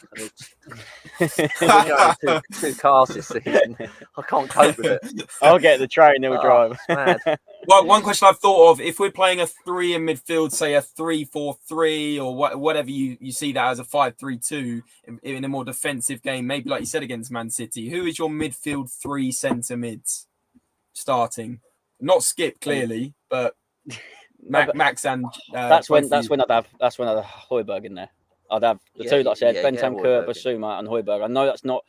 two cars this season. I can't cope with it. I'll get the train. He'll drive. Mad. Well, one question I've thought of: if we're playing a 3 in midfield, say a 3-4-3, or whatever you see that as a 5-3-2 in a more defensive game, maybe like you said against Man City, who is your midfield 3 centre mids starting? Not Skip clearly, but. Max and that's when I'd have Højbjerg in there. I'd have the two that I said, Bentancur, Bissouma, and Højbjerg. I know that's not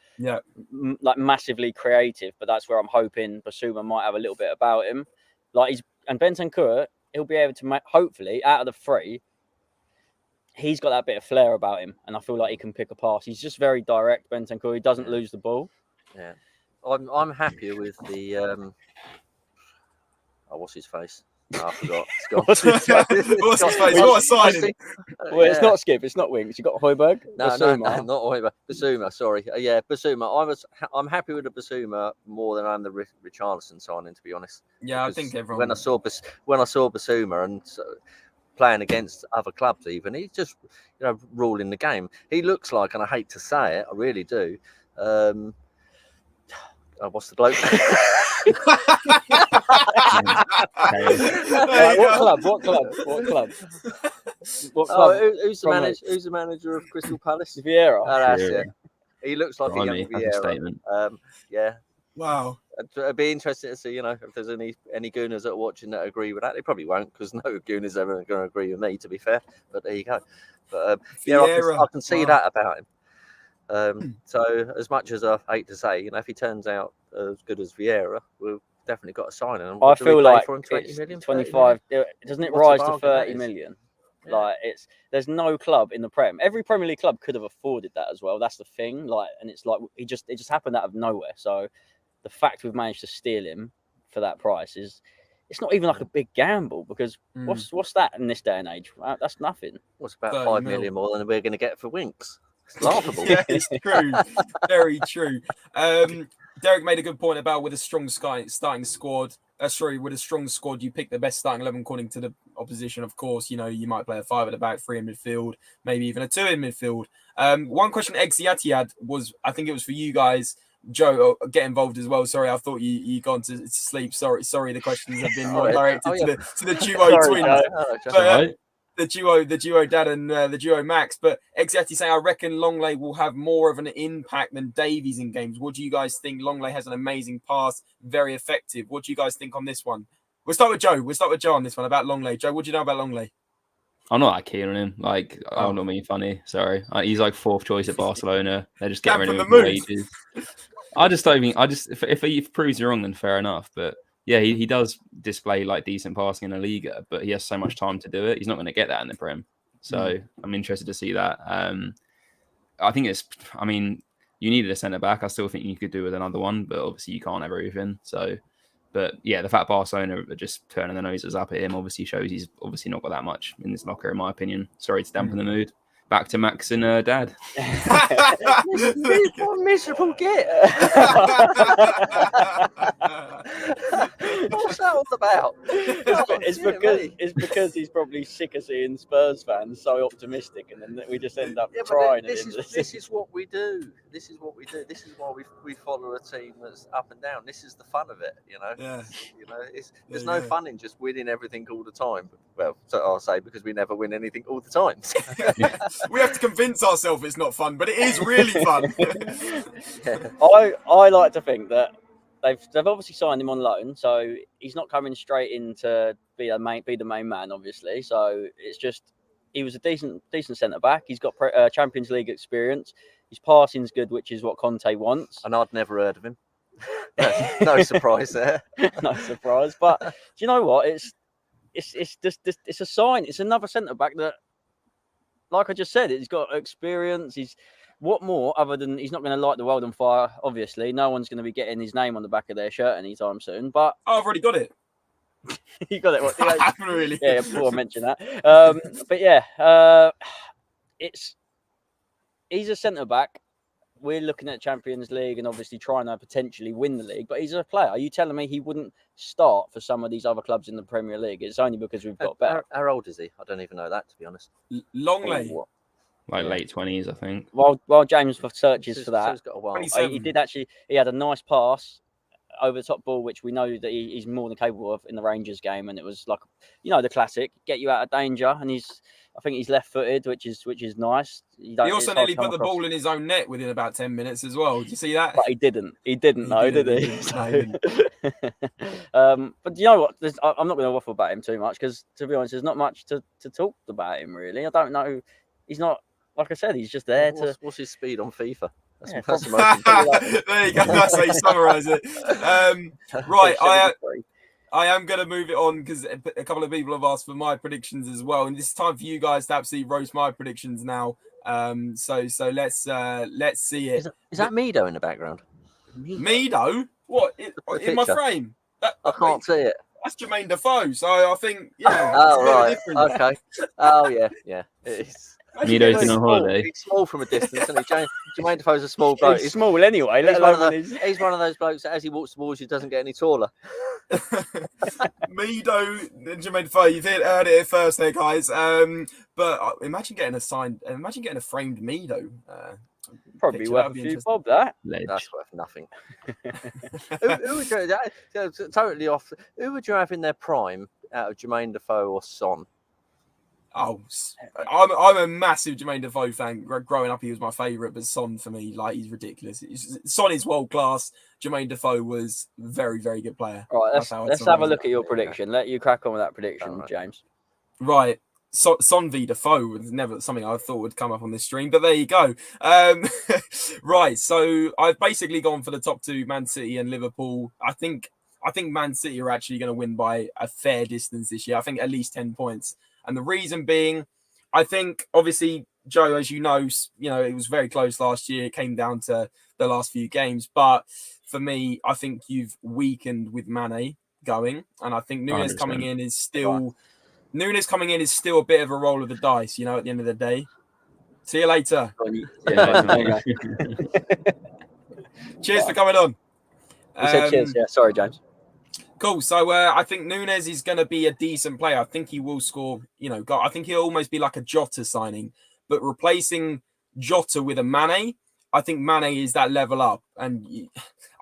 massively creative, but that's where I'm hoping Bissouma might have a little bit about him. And Bentancur, he'll be able to hopefully out of the 3, he's got that bit of flair about him, and I feel like he can pick a pass. He's just very direct. Bentancur, he doesn't lose the ball. Yeah, I'm happier with the what's his face? I forgot. It's gone. What's his face? What's his face? What a signing. Well, it's not Skip, it's not Winks. You got Højbjerg. No, Bissouma. not Højbjerg. Bissouma, sorry. Yeah, Bissouma. I'm happy with the Bissouma more than I'm the Richarlison signing, to be honest. Yeah, Because I think everyone. when I saw Bissouma and playing against other clubs, even he's just ruling the game. He looks like, and I hate to say it, I really do. What's the bloke? What club? Who's the manager of Crystal Palace? Vieira. Oh, that's it. He looks like a young That's a Vieira. statement. Yeah. Wow. It'd be interesting to see, if there's any Gooners that are watching that agree with that. They probably won't, because no Gooners ever going to agree with me, to be fair. But there you go. But I can see that about him. So as much as I hate to say, if he turns out as good as Vieira, we've definitely got to sign him. I feel like for him, 20 it's million, 25. Doesn't it What's rise the to bargain that 30 is? million? Yeah. Like there's no club in the Prem. Every Premier League club could have afforded that as well. That's the thing. And it's like it just happened out of nowhere. So the fact we've managed to steal him for that price it's not even like a big gamble, because what's that in this day and age? That's nothing. What's about 30 5 mil. million more than we're going to get for Winks? It's laughable. Yeah, it's true. Very true. Derek made a good point about with a strong starting squad. With a strong squad, you pick the best starting 11 according to the opposition. Of course, you might play a 5 at the back, 3 in midfield, maybe even a 2 in midfield. One question Exiati had was, I think it was for you guys. Joe, get involved as well. Sorry, I thought you gone to sleep. Sorry. The questions have been more directed to the duo twins. The duo dad and the duo Max. But Exiati saying, I reckon Lenglet will have more of an impact than Davies in games. What do you guys think? Lenglet has an amazing pass, very effective. What do you guys think on this one? We'll start with Joe. on this one about Lenglet. Joe, what do you know about Lenglet? I'm not that keen on him. I'm not being funny. Sorry, he's like 4th choice at Barcelona. They're just getting rid of him for wages. I just don't think. If he proves you wrong, then fair enough. But yeah, he does display decent passing in a Liga, but he has so much time to do it. He's not going to get that in the Prem. So I'm interested to see that. I think you needed a centre back. I still think you could do with another one, but obviously you can't have everything. So, but yeah, the fact Barcelona are just turning their noses up at him obviously shows he's obviously not got that much in his locker, in my opinion. Sorry to dampen the mood. Back to Max and Dad. What a miserable git. What's that all about? It's because he's probably sick of seeing Spurs fans so optimistic, and then we just end up trying. This is what we do. This is what we do. This is why we follow a team that's up and down. This is the fun of it, Yeah. There's no fun in just winning everything all the time. Well, so I'll say, because we never win anything all the time. We have to convince ourselves it's not fun, but it is really fun. I like to think that they've obviously signed him on loan, so he's not coming straight in to be the main man, obviously. So it's just he was a decent centre back. He's got Champions League experience. His passing's good, which is what Conte wants. And I'd never heard of him. No surprise there. No surprise. But do you know what? It's just it's a sign. It's another centre back that, like I just said, he's got experience. What more other than he's not going to light the world on fire? Obviously, no one's going to be getting his name on the back of their shirt anytime soon. But I've already got it. You got it. What? I haven't really. Yeah, before I mention that. But yeah, he's a centre back. We're looking at Champions League and obviously trying to potentially win the league. But he's a player. Are you telling me he wouldn't start for some of these other clubs in the Premier League? It's only because we've got better. How old is he? I don't even know that, to be honest. Lenglet. Late 20s, I think. While James searches for that, he's got a while. he did actually. He had a nice pass over the top ball, which we know that he's more than capable of in the Rangers game, and it was like, the classic, get you out of danger. And I think he's left-footed, which is nice. He also nearly put the ball in his own net within about 10 minutes as well. Did you see that? But he didn't know, did he? No, he didn't. But you know what? I'm not going to waffle about him too much, because, to be honest, there's not much to talk about him, really. I don't know. He's not, like I said, he's just there to... What's his speed on FIFA? That's the most there you go. That's how you summarise it. Right, I am going to move it on because a couple of people have asked for my predictions as well, and it's time for you guys to absolutely roast my predictions now. So let's see it. Is that Mido in the background? Mido? What in my frame? I can't see it. That's Jermaine Defoe. So I think, yeah. Oh, it's a right. bit different. Okay. Oh, yeah. Yeah. It is. Mido's been on holiday. He's small from a distance, isn't he? Jermaine Defoe's a small bloke. He's small anyway. Let alone when he's... He's one of those blokes that as he walks towards you doesn't get any taller. Mido and Jermaine Defoe, you've heard it first there, guys. But imagine getting a framed Mido. Probably picture. worth That'd a be few interesting. bob, that. That's worth nothing. who would you, totally off? Who would you have in their prime out of Jermaine Defoe or Son? Oh, I'm a massive Jermaine Defoe fan. Growing up, he was my favourite, but Son for me, like, he's ridiculous. Son is world class. Jermaine Defoe was a very, very good player. All right, let's have a look at your prediction. Let you crack on with that prediction, James. Right. Son v Defoe was never something I thought would come up on this stream, but there you go. Right, so I've basically gone for the top two, Man City and Liverpool. I think Man City are actually going to win by a fair distance this year. I think at least 10 points. And the reason being, I think, obviously, Joe, as you know, it was very close last year. It came down to the last few games. But for me, I think you've weakened with Mane going. And I think Nunes 100%. coming in is still a bit of a roll of the dice, at the end of the day. See you later. Yeah, Cheers for coming on. You said cheers. Yeah, sorry, James. Cool. So I think Nunes is going to be a decent player. I think he will score, I think he'll almost be like a Jota signing. But replacing Jota with a Mane, I think Mane is that level up. And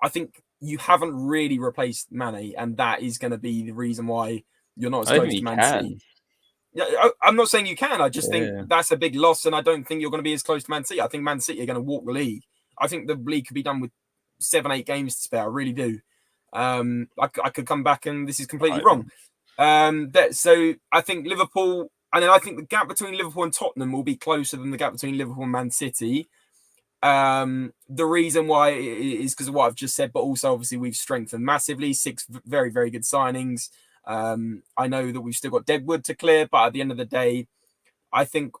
I think you haven't really replaced Mane. And that is going to be the reason why you're not as close to Man City. Yeah, I'm not saying you can. I just think that's a big loss. And I don't think you're going to be as close to Man City. I think Man City are going to walk the league. I think the league could be done with 7-8 games to spare. I really do. I could come back and this is completely wrong. So I think Liverpool, and then I think the gap between Liverpool and Tottenham will be closer than the gap between Liverpool and Man City. The reason why is because of what I've just said, but also obviously we've strengthened massively. 6 very, very good signings. I know that we've still got Deadwood to clear, but at the end of the day, I think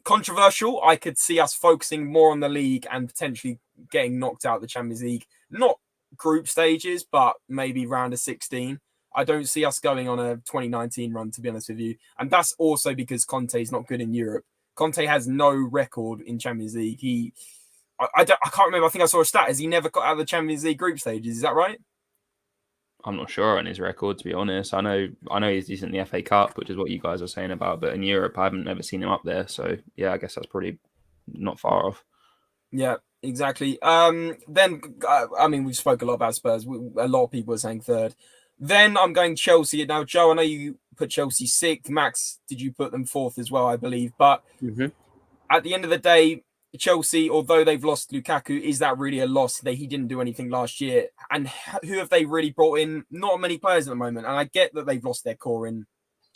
controversial. I could see us focusing more on the league and potentially getting knocked out of the Champions League. Not group stages, but maybe round of 16. I don't see us going on a 2019 run, to be honest with you. And that's also because Conte is not good in Europe. Conte has no record in Champions League. I can't remember. I think I saw a stat. Has he never got out of the Champions League group stages? Is that right? I'm not sure on his record, to be honest. I know he's decent in the FA Cup, which is what you guys are saying about. But in Europe, I haven't ever seen him up there. So yeah, I guess that's probably not far off. Yeah, exactly. Then we spoke a lot about Spurs. A lot of people are saying third. Then I'm going Chelsea. Now, Joe, I know you put Chelsea 6th. Max, did you put them 4th as well, I believe? But at the end of the day, Chelsea, although they've lost Lukaku, is that really a loss? He didn't do anything last year. And who have they really brought in? Not many players at the moment. And I get that they've lost their core in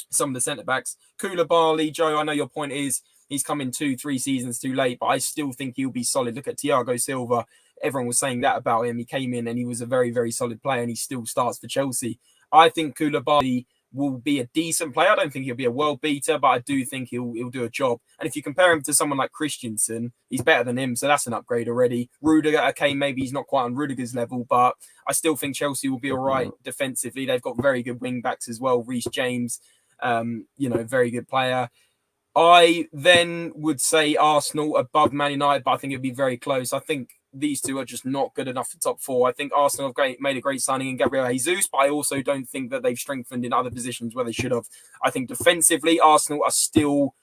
some of the centre-backs. Koulibaly, Joe, I know your point is he's coming 2-3 seasons too late, but I still think he'll be solid. Look at Thiago Silva. Everyone was saying that about him. He came in and he was a very, very solid player and he still starts for Chelsea. I think Koulibaly will be a decent player. I don't think he'll be a world beater, but I do think he'll do a job. And if you compare him to someone like Christensen, he's better than him, so that's an upgrade already. Rudiger, okay, maybe he's not quite on Rudiger's level, but I still think Chelsea will be all right defensively. They've got very good wing backs as well. Reece James, very good player. I then would say Arsenal above Man United, but I think it'd be very close. I think these two are just not good enough for top 4. I think Arsenal have made a great signing in Gabriel Jesus, but I also don't think that they've strengthened in other positions where they should have. I think defensively, Arsenal are still,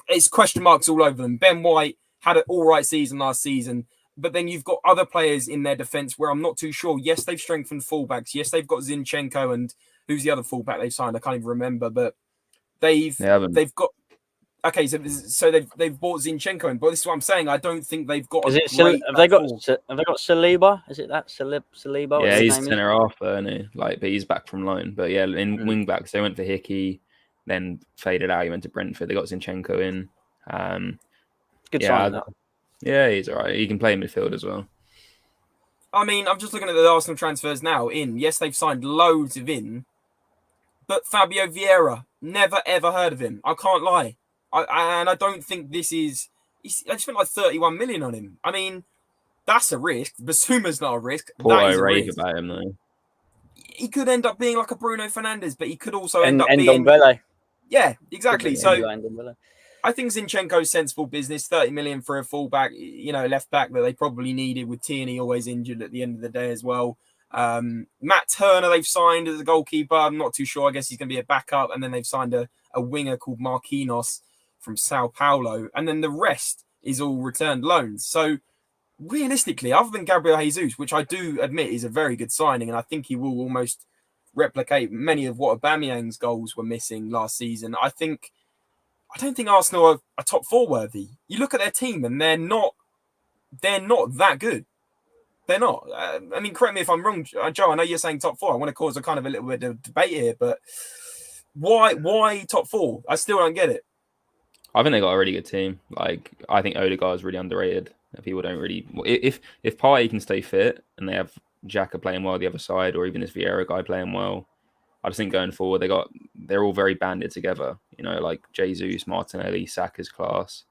it's question marks all over them. Ben White had an all right season last season, but then you've got other players in their defence where I'm not too sure. Yes, they've strengthened fullbacks. Yes, they've got Zinchenko and who's the other fullback they've signed? I can't even remember, but they've got. Okay, so they've bought Zinchenko in, but this is what I'm saying. I don't think they've got. Have they got Saliba? Is it that Saliba? Yeah, he's centre half, isn't he? But he's back from loan. But yeah, in wing backs, they went for Hickey, then faded out. He went to Brentford. They got Zinchenko in. Good sign. Yeah, he's all right. He can play in midfield as well. I mean, I'm just looking at the Arsenal transfers now. Yes, they've signed loads of in, but Fabio Vieira, never ever heard of him. I can't lie. I don't think this is. I spent like 31 million on him. I mean, that's a risk. Basuma's not a risk. Poor rave about him though. he could end up being like a Bruno Fernandes, but he could also end up and being... Ndombele. Yeah, exactly. So Ndombele. I think Zinchenko's sensible business, 30 million for a fullback, left back that they probably needed with Tierney always injured at the end of the day as well. Matt Turner, they've signed as a goalkeeper. I'm not too sure. I guess he's going to be a backup. And then they've signed a winger called Marquinhos from Sao Paulo. And then the rest is all returned loans. So realistically, other than Gabriel Jesus, which I do admit is a very good signing, and I think he will almost replicate many of what Aubameyang's goals were missing last season, I don't think Arsenal are top four worthy. You look at their team and they're not that good. They're not. I mean, correct me if I'm wrong, Joe. I know you're saying top four. I want to cause a kind of a little bit of debate here, but why top four? I still don't get it. I think they got a really good team. Like, I think Odegaard is really underrated. People don't really... If Partey can stay fit and they have Xhaka playing well the other side, or even this Vieira guy playing well, I just think going forward, they're all very banded together. Like Jesus, Martinelli, Saka's class.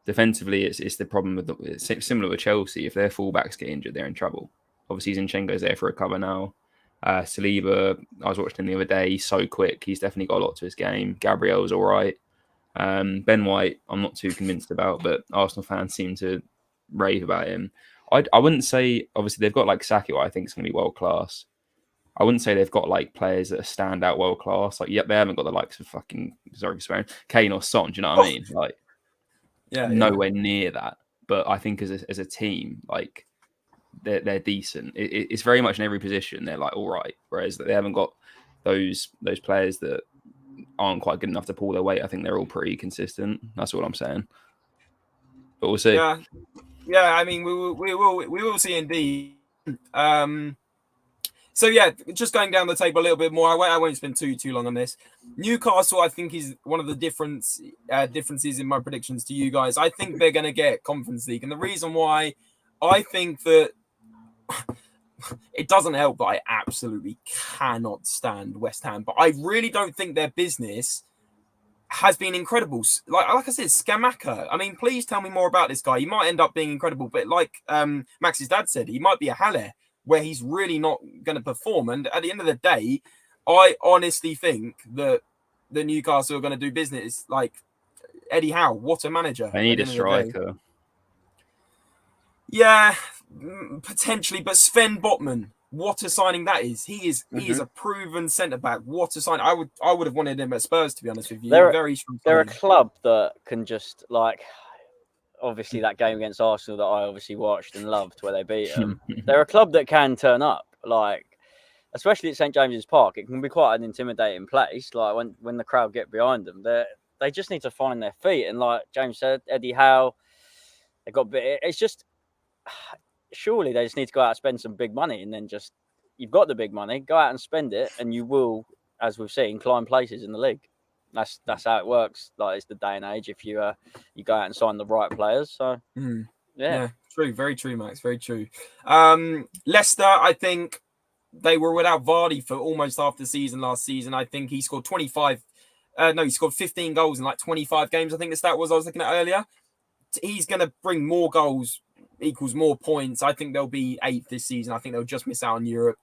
Defensively, it's the problem with it's similar with Chelsea. If their fullbacks get injured, they're in trouble. Obviously, Zinchenko's there for a cover now. Saliba, I was watching him the other day. He's so quick. He's definitely got a lot to his game. Gabriel's all right. Ben White, I'm not too convinced about, but Arsenal fans seem to rave about him. I wouldn't say, obviously, they've got like Saka, I think is going to be world class. I wouldn't say they've got like players that are standout world class. Like, they haven't got the likes of fucking, sorry for swearing, Kane or Son. Do you know what I mean? Like, nowhere near that. But I think as a team, like, they're decent. It's very much in every position they're like all right. Whereas they haven't got those players that aren't quite good enough to pull their weight. I think they're all pretty consistent. That's what I'm saying. But we'll see. Yeah. I mean, we will see indeed. So yeah, just going down the table a little bit more. I won't spend too long on this. Newcastle, I think, is one of the differences in my predictions to you guys. I think they're going to get Conference League, and the reason why I think that it doesn't help that I absolutely cannot stand West Ham, but I really don't think their business has been incredible. Like I said, Scamacca. I mean, please tell me more about this guy. He might end up being incredible, but like Max's dad said, he might be a Halle, where he's really not going to perform. And at the end of the day, I honestly think that the Newcastle are going to do business. Like Eddie Howe, what a manager. They need a striker. Yeah, potentially. But Sven Botman, what a signing that is. He is a proven centre-back. What a sign. I would have wanted him at Spurs, to be honest with you. They're a club that can just, like... Obviously, that game against Arsenal that I obviously watched and loved, where they beat them. They're a club that can turn up, like, especially at St James's Park. It can be quite an intimidating place. Like when the crowd get behind them, they just need to find their feet. And like James said, Eddie Howe, they got bit. It's just surely they just need to go out and spend some big money, and then just you've got the big money, go out and spend it, and you will, as we've seen, climb places in the league. That's how it works. Like, it's the day and age if you go out and sign the right players. So yeah, true, very true, Max, very true. Leicester, I think they were without Vardy for almost half the season last season. I think he scored 15 goals in like 25 games. I think the stat was I was looking at earlier. He's going to bring more goals equals more points. I think they'll be 8th this season. I think they'll just miss out on Europe.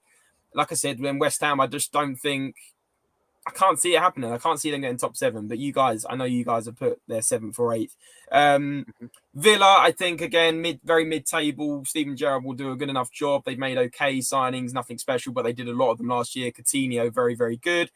Like I said, when West Ham, I just don't think. I can't see it happening. I can't see them getting top 7. But you guys, I know you guys have put their 7th or 8th. Villa, I think, again, very mid-table. Steven Gerrard will do a good enough job. They've made okay signings, nothing special, but they did a lot of them last year. Coutinho, very, very good.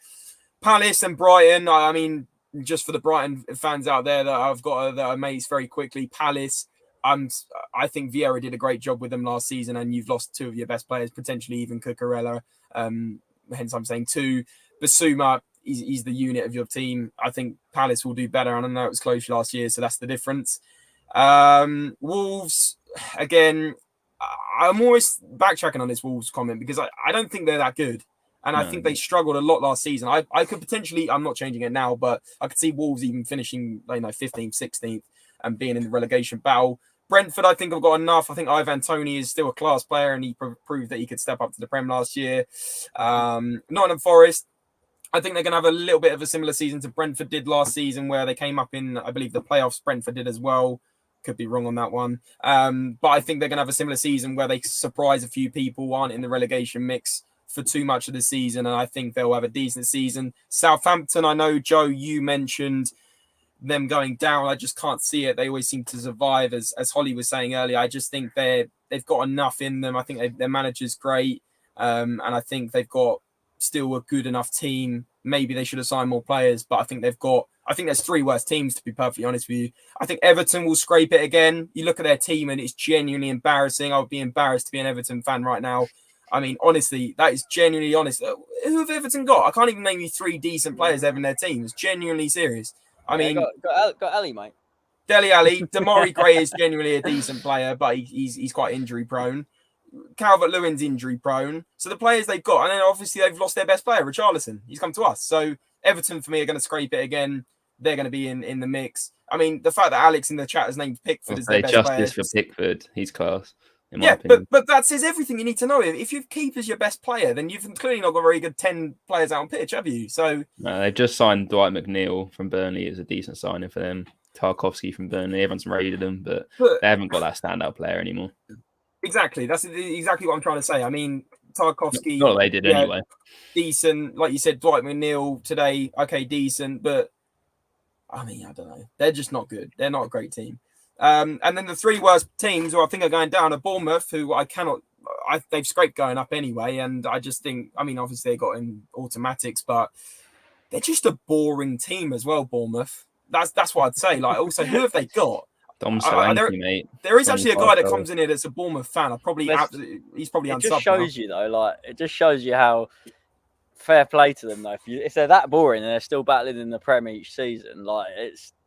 Palace and Brighton, I mean, just for the Brighton fans out there that I've got that are mates very quickly, Palace, I think Vieira did a great job with them last season, and you've lost 2 of your best players, potentially even Cucurella. Hence, I'm saying 2. Bissouma, he's the unit of your team. I think Palace will do better. And I know it was close last year, so that's the difference. Wolves, again, I'm always backtracking on this Wolves comment because I don't think they're that good. And I think they struggled a lot last season. I could potentially, I'm not changing it now, but I could see Wolves even finishing 15th, 16th and being in the relegation battle. Brentford, I think I've got enough. I think Ivan Toney is still a class player and he proved that he could step up to the Prem last year. Nottingham Forest, I think they're going to have a little bit of a similar season to Brentford did last season, where they came up in, I believe, the playoffs. Brentford did as well. Could be wrong on that one. But I think they're going to have a similar season where they surprise a few people, aren't in the relegation mix for too much of the season, and I think they'll have a decent season. Southampton, I know, Joe, you mentioned them going down. I just can't see it. They always seem to survive, as Holly was saying earlier. I just think they've got enough in them. I think their manager's great, and I think they've got still a good enough team. Maybe they should have signed more players, but I think there's 3 worse teams, to be perfectly honest with you. I think Everton will scrape it again. You look at their team and it's genuinely embarrassing. I would be embarrassed to be an Everton fan right now. I mean, honestly, that is genuinely honest. Who have Everton got? I can't even name you 3 decent players ever in their team. It's genuinely serious. I mean, got Ali, mate. Dele Alli, Damari Gray is genuinely a decent player, but he's quite injury prone. Calvert-Lewin's injury prone. So the players they've got, and then obviously they've lost their best player, Richarlison. He's come to us. So Everton, for me, are going to scrape it again. They're going to be in the mix. I mean, the fact that Alex in the chat has named Pickford as their best player. Justice for Pickford. He's class. Yeah, but that says everything you need to know. If you keep as your best player, then you've clearly not got a very good 10 players out on pitch, have you? So no, they've just signed Dwight McNeil from Burnley. It's a decent signing for them. Tarkowski from Burnley. Everyone's raided them, but they haven't got that standout player anymore. Exactly. That's exactly what I'm trying to say. I mean, Tarkowski. Not they did anyway. Decent. Like you said, Dwight McNeil today, okay, decent. But, I mean, I don't know. They're just not good. They're not a great team. And then the 3 worst teams who I think are going down are Bournemouth, who they've scraped going up anyway. And I just think, I mean, obviously they got in automatics, but they're just a boring team as well, Bournemouth. That's what I'd say. Like, also, who have they got? Dom Solanke, mate. There is actually a guy that comes in here that's a Bournemouth fan. He's probably it just shows you though, like it just shows you how fair play to them though. If they're that boring and they're still battling in the Prem each season, like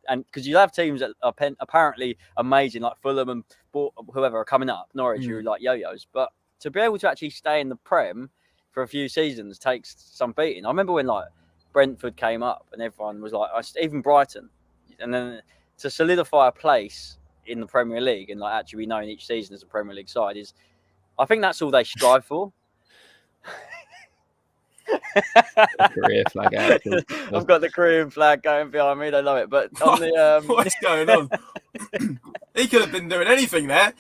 and because you have teams that are apparently amazing, like Fulham and whoever are coming up, Norwich, who are like yo-yos, but to be able to actually stay in the Prem for a few seasons takes some beating. I remember when like Brentford came up and everyone was like, even Brighton, and then to solidify a place in the Premier League and like actually be known each season as a Premier League side I think that's all they strive for. Career flag out. I've got the Korean flag going behind me. They love it. But on the what's going on? He could have been doing anything there.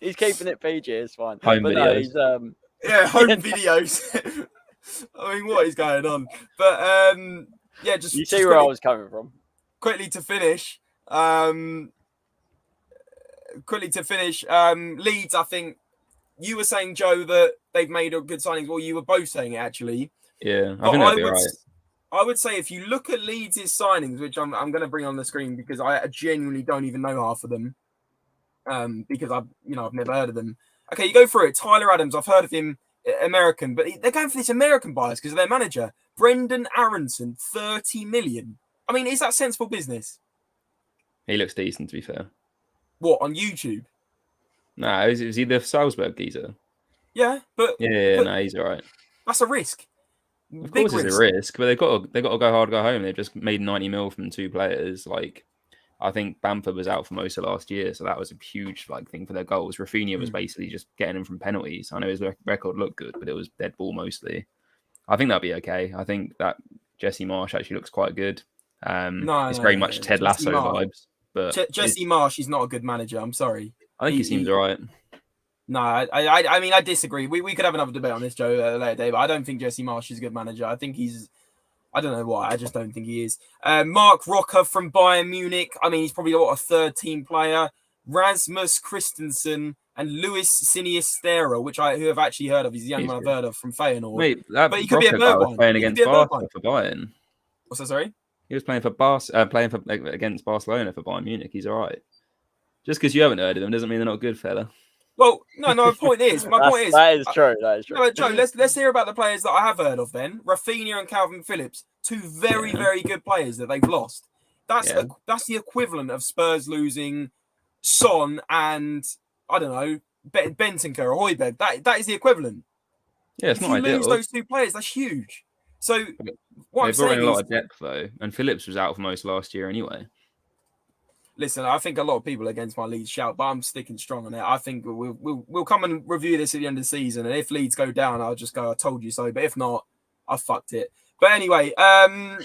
He's keeping it PG. It's fine. Home videos. No, home videos. I mean, what is going on? But just you see where I was coming from. Quickly to finish, Leeds, I think you were saying, Joe, that they've made a good signings. Well, you were both saying it, actually. Yeah, I think that'd be right. I would say if you look at Leeds' signings, which I'm going to bring on the screen because I genuinely don't even know half of them, because I've never heard of them. Okay, you go through it. Tyler Adams, I've heard of him, American, but they're going for this American bias because of their manager. Brendan Aronson, 30 million. I mean, is that sensible business? He looks decent, to be fair. What, on YouTube? No, is he the Salzburg geezer? Yeah, but he's all right. That's a risk. Of course, it's a risk, but they've got to go hard, go home. They've just made 90 mil from 2 players. Like, I think Bamford was out for most of last year, so that was a huge thing for their goals. Rafinha was basically just getting him from penalties. I know his record looked good, but it was dead ball mostly. I think that'll be okay. I think that Jesse Marsh actually looks quite good. It's very much Ted Lasso vibes. But Jesse Marsh is not a good manager. I'm sorry. I think he seems all right. No, I mean, I disagree. We could have another debate on this, Joe, at a later day, but I don't think Jesse Marsh is a good manager. I think I don't know why. I just don't think he is. Mark Rocker from Bayern Munich. I mean, he's probably a third-team player. Rasmus Christensen and Luis Sinisterra, who I've actually heard of. He's the young one I've heard of from Feyenoord. Mate, but he could be a Bergwijn. Playing against Barca for Bayern. What's that, sorry? He was playing for against Barcelona for Bayern Munich. He's all right. Just because you haven't heard of them doesn't mean they're not a good fella. Well, no. My point is, that is true. That is true. No, Joe, let's hear about the players that I have heard of. Then Rafinha and Calvin Phillips, 2 very very good players that they've lost. That's the equivalent of Spurs losing Son and I don't know Bentancur or Højbjerg. That is the equivalent. Yeah, it's if not you ideal. lose those 2 players, that's huge. So what they've brought in a lot of depth though, and Phillips was out for most last year anyway. Listen, I think a lot of people are against my Leeds shout, but I'm sticking strong on it. I think we'll come and review this at the end of the season, and if Leeds go down, I'll just go, I told you so. But if not, I fucked it. But anyway, I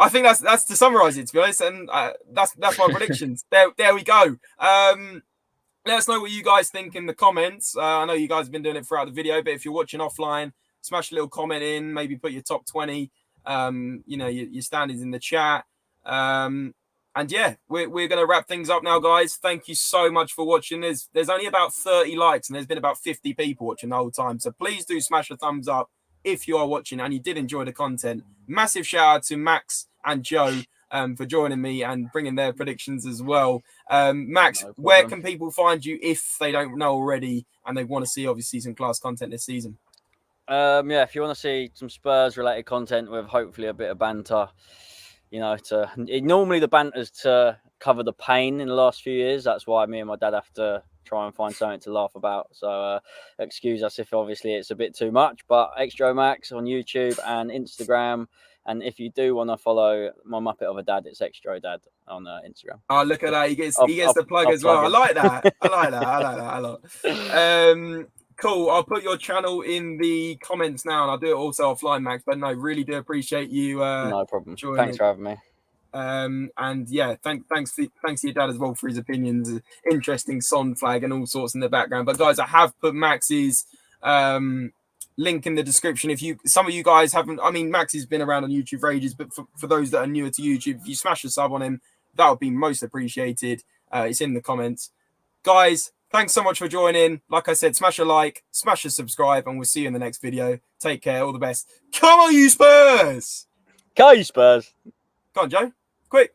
think that's to summarise it, to be honest, and that's my predictions. There we go. Let us know what you guys think in the comments. I know you guys have been doing it throughout the video, but if you're watching offline, smash a little comment in, maybe put your top 20, your standings in the chat. And yeah, we're going to wrap things up now, guys. Thank you so much for watching. There's only about 30 likes and there's been about 50 people watching the whole time. So please do smash a thumbs up if you are watching and you did enjoy the content. Massive shout out to Max and Joe for joining me and bringing their predictions as well. Max, where can people find you if they don't know already and they want to see, obviously, some class content this season? If you want to see some Spurs-related content with hopefully a bit of banter, normally the banter's to cover the pain in the last few years. That's why me and my dad have to try and find something to laugh about. So excuse us if obviously it's a bit too much, but Extra Max on YouTube and Instagram. And if you do want to follow my Muppet of a Dad, it's Extra Dad on Instagram. Oh, look at that. He gets the plug as well. I like that. I like that a lot. Cool. I'll put your channel in the comments now, and I'll do it also offline, Max. But no, really do appreciate you. No problem. Thanks for having me. And yeah, thanks to your dad as well for his opinions. Interesting Son flag and all sorts in the background. But guys, I have put Max's link in the description. If some of you guys haven't, I mean, Max has been around on YouTube for ages, but for those that are newer to YouTube, if you smash a sub on him, that would be most appreciated. It's in the comments, guys. Thanks so much for joining. Like I said, smash a like, smash a subscribe, and we'll see you in the next video. Take care. All the best. Come on, you Spurs! Go, you Spurs! Go on, Joe. Quick.